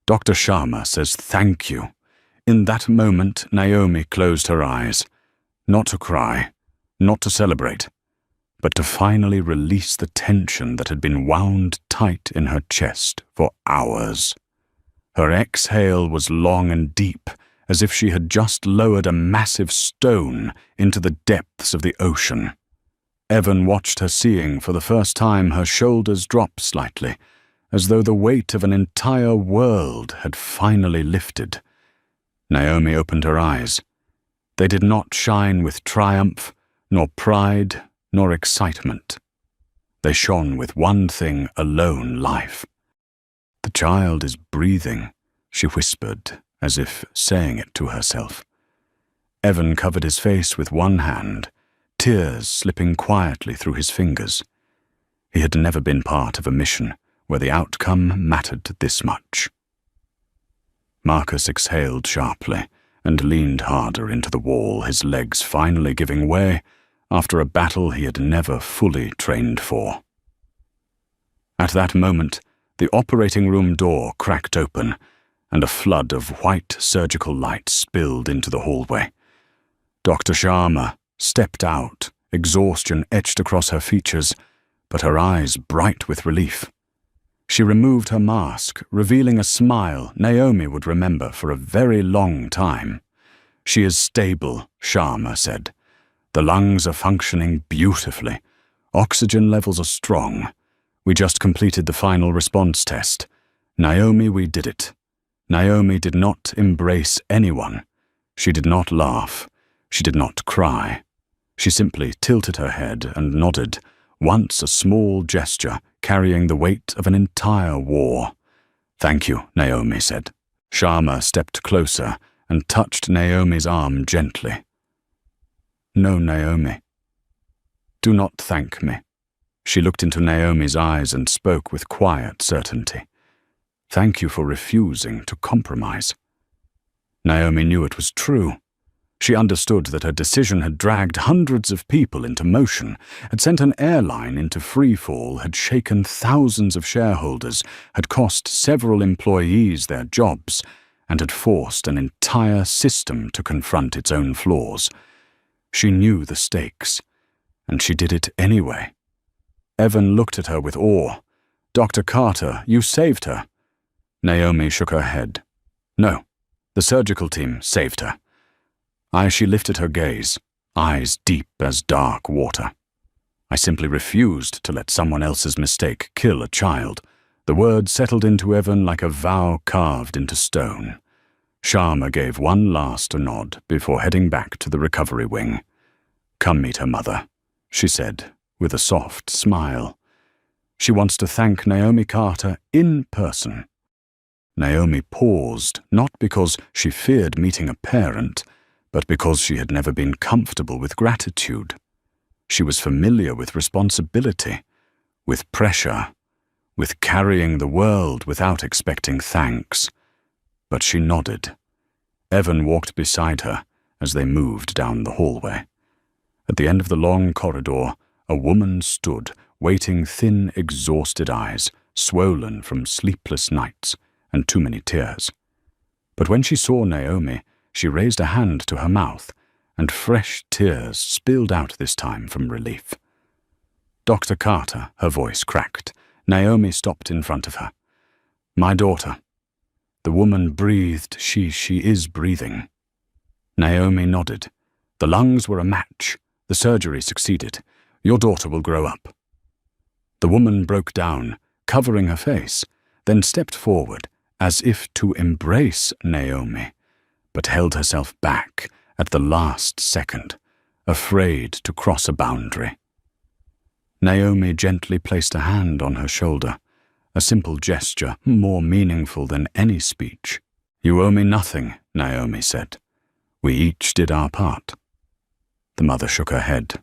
Dr. Sharma says thank you." In that moment, Naomi closed her eyes. Not to cry, not to celebrate, but to finally release the tension that had been wound tight in her chest for hours. Her exhale was long and deep, as if she had just lowered a massive stone into the depths of the ocean. Evan watched her, seeing for the first time her shoulders drop slightly, as though the weight of an entire world had finally lifted. Naomi opened her eyes. They did not shine with triumph, nor pride, nor excitement. They shone with one thing alone: life. "The child is breathing," she whispered, as if saying it to herself. Evan covered his face with one hand, tears slipping quietly through his fingers. He had never been part of a mission where the outcome mattered this much. Marcus exhaled sharply and leaned harder into the wall, his legs finally giving way after a battle he had never fully trained for. At that moment, the operating room door cracked open, and a flood of white surgical light spilled into the hallway. Dr. Sharma stepped out, exhaustion etched across her features, but her eyes bright with relief. She removed her mask, revealing a smile Naomi would remember for a very long time. "She is stable," Sharma said. "The lungs are functioning beautifully. Oxygen levels are strong. We just completed the final response test. Naomi, we did it. Naomi did not embrace anyone. She did not laugh. She did not cry. She simply tilted her head and nodded, once a small gesture carrying the weight of an entire war. "Thank you," Naomi said. Sharma stepped closer and touched Naomi's arm gently. "No, Naomi. Do not thank me." She looked into Naomi's eyes and spoke with quiet certainty. "Thank you for refusing to compromise." Naomi knew it was true. She understood that her decision had dragged hundreds of people into motion, had sent an airline into freefall, had shaken thousands of shareholders, had cost several employees their jobs, and had forced an entire system to confront its own flaws. She knew the stakes, and she did it anyway. Evan looked at her with awe. "Dr. Carter, you saved her." Naomi shook her head. "No, the surgical team saved her." She lifted her gaze, eyes deep as dark water. "I simply refused to let someone else's mistake kill a child." The words settled into Evan like a vow carved into stone. Sharma gave one last nod before heading back to the recovery wing. "Come meet her mother," she said, with a soft smile. "She wants to thank Naomi Carter in person." Naomi paused, not because she feared meeting a parent, but because she had never been comfortable with gratitude. She was familiar with responsibility, with pressure, with carrying the world without expecting thanks. But she nodded. Evan walked beside her as they moved down the hallway. At the end of the long corridor, a woman stood, waiting, thin, exhausted eyes, swollen from sleepless nights and too many tears. But when she saw Naomi, she raised a hand to her mouth, and fresh tears spilled out this time from relief. "Dr. Carter," her voice cracked. Naomi stopped in front of her. "My daughter." The woman breathed. She is breathing." Naomi nodded. "The lungs were a match. The surgery succeeded. Your daughter will grow up." The woman broke down, covering her face, then stepped forward, as if to embrace Naomi, but held herself back at the last second, afraid to cross a boundary. Naomi gently placed a hand on her shoulder, a simple gesture more meaningful than any speech. "You owe me nothing," Naomi said. "We each did our part." The mother shook her head.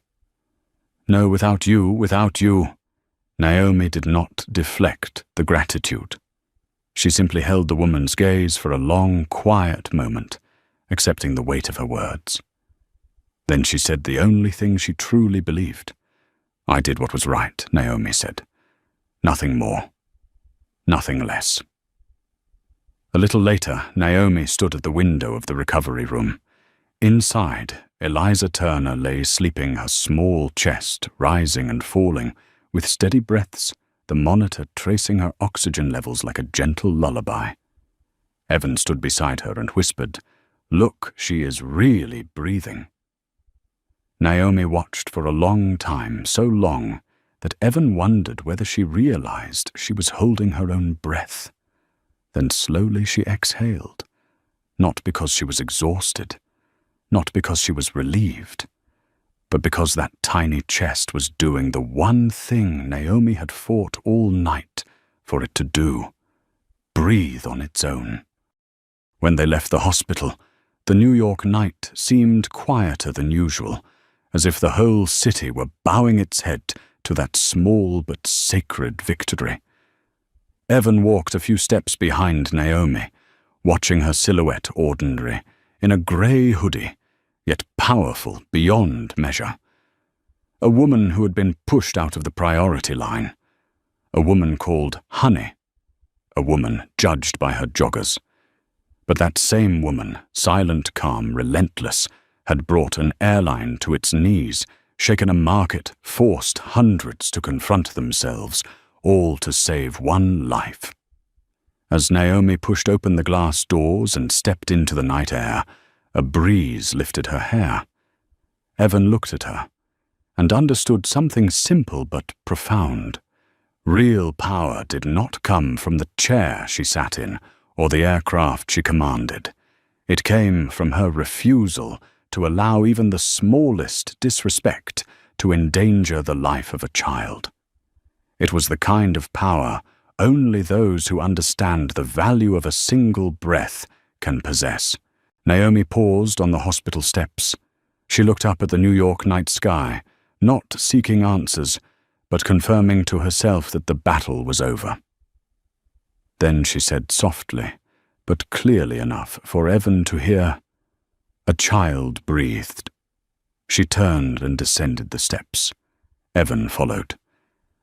"No, without you." Naomi did not deflect the gratitude. She simply held the woman's gaze for a long, quiet moment, accepting the weight of her words. Then she said the only thing she truly believed. "I did what was right," Naomi said. "Nothing more. Nothing less." A little later, Naomi stood at the window of the recovery room. Inside, Eliza Turner lay sleeping, her small chest rising and falling, with steady breaths, the monitor tracing her oxygen levels like a gentle lullaby. Evan stood beside her and whispered, "Look, she is really breathing." Naomi watched for a long time, so long that Evan wondered whether she realized she was holding her own breath. Then slowly she exhaled, not because she was exhausted, not because she was relieved, but because that tiny chest was doing the one thing Naomi had fought all night for it to do: breathe on its own. When they left the hospital, the New York night seemed quieter than usual, as if the whole city were bowing its head to that small but sacred victory. Evan walked a few steps behind Naomi, watching her silhouette ordinary, in a grey hoodie, yet powerful beyond measure. A woman who had been pushed out of the priority line. A woman called Honey. A woman judged by her joggers. But that same woman, silent, calm, relentless, had brought an airline to its knees, shaken a market, forced hundreds to confront themselves, all to save one life. As Naomi pushed open the glass doors and stepped into the night air, a breeze lifted her hair. Evan looked at her and understood something simple but profound. Real power did not come from the chair she sat in or the aircraft she commanded. It came from her refusal to allow even the smallest disrespect to endanger the life of a child. It was the kind of power only those who understand the value of a single breath can possess. Naomi paused on the hospital steps. She looked up at the New York night sky, not seeking answers, but confirming to herself that the battle was over. Then she said softly, but clearly enough for Evan to hear, "A child breathed." She turned and descended the steps. Evan followed.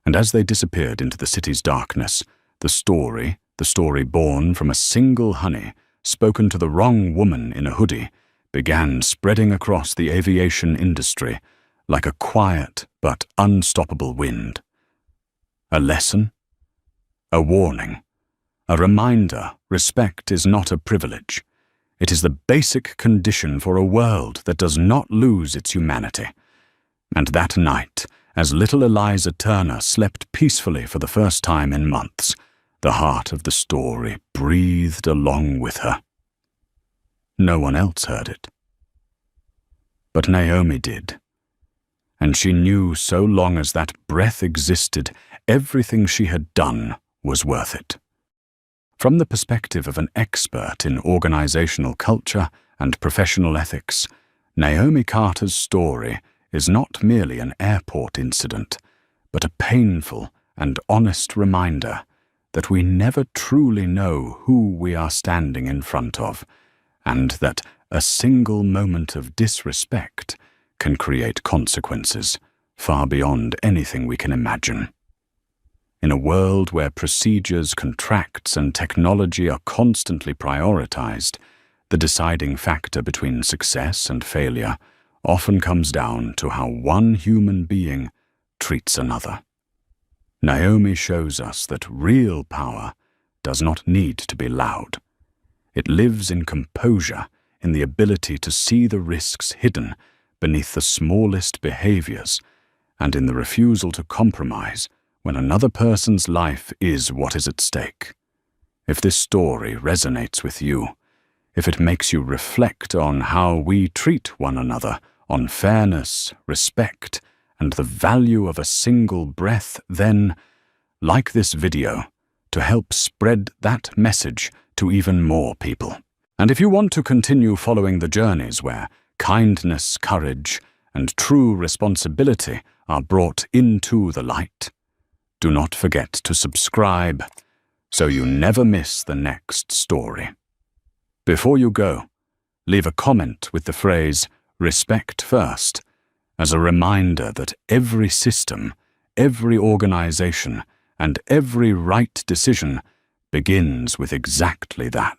And as they disappeared into the city's darkness, the story born from a single honey, spoken to the wrong woman in a hoodie, began spreading across the aviation industry like a quiet but unstoppable wind. A lesson? A warning? A reminder respect is not a privilege. It is the basic condition for a world that does not lose its humanity. And that night, as little Eliza Turner slept peacefully for the first time in months, the heart of the story breathed along with her. No one else heard it. But Naomi did. And she knew so long as that breath existed, everything she had done was worth it. From the perspective of an expert in organizational culture and professional ethics, Naomi Carter's story is not merely an airport incident, but a painful and honest reminder that we never truly know who we are standing in front of, and that a single moment of disrespect can create consequences far beyond anything we can imagine. In a world where procedures, contracts, and technology are constantly prioritized, the deciding factor between success and failure often comes down to how one human being treats another. Naomi shows us that real power does not need to be loud. It lives in composure, in the ability to see the risks hidden beneath the smallest behaviors, and in the refusal to compromise when another person's life is what is at stake. If this story resonates with you, if it makes you reflect on how we treat one another, on fairness, respect, and the value of a single breath, then, like this video, to help spread that message to even more people. And if you want to continue following the journeys where kindness, courage, and true responsibility are brought into the light, do not forget to subscribe so you never miss the next story. Before you go, leave a comment with the phrase, "Respect first," as a reminder that every system, every organization, and every right decision begins with exactly that.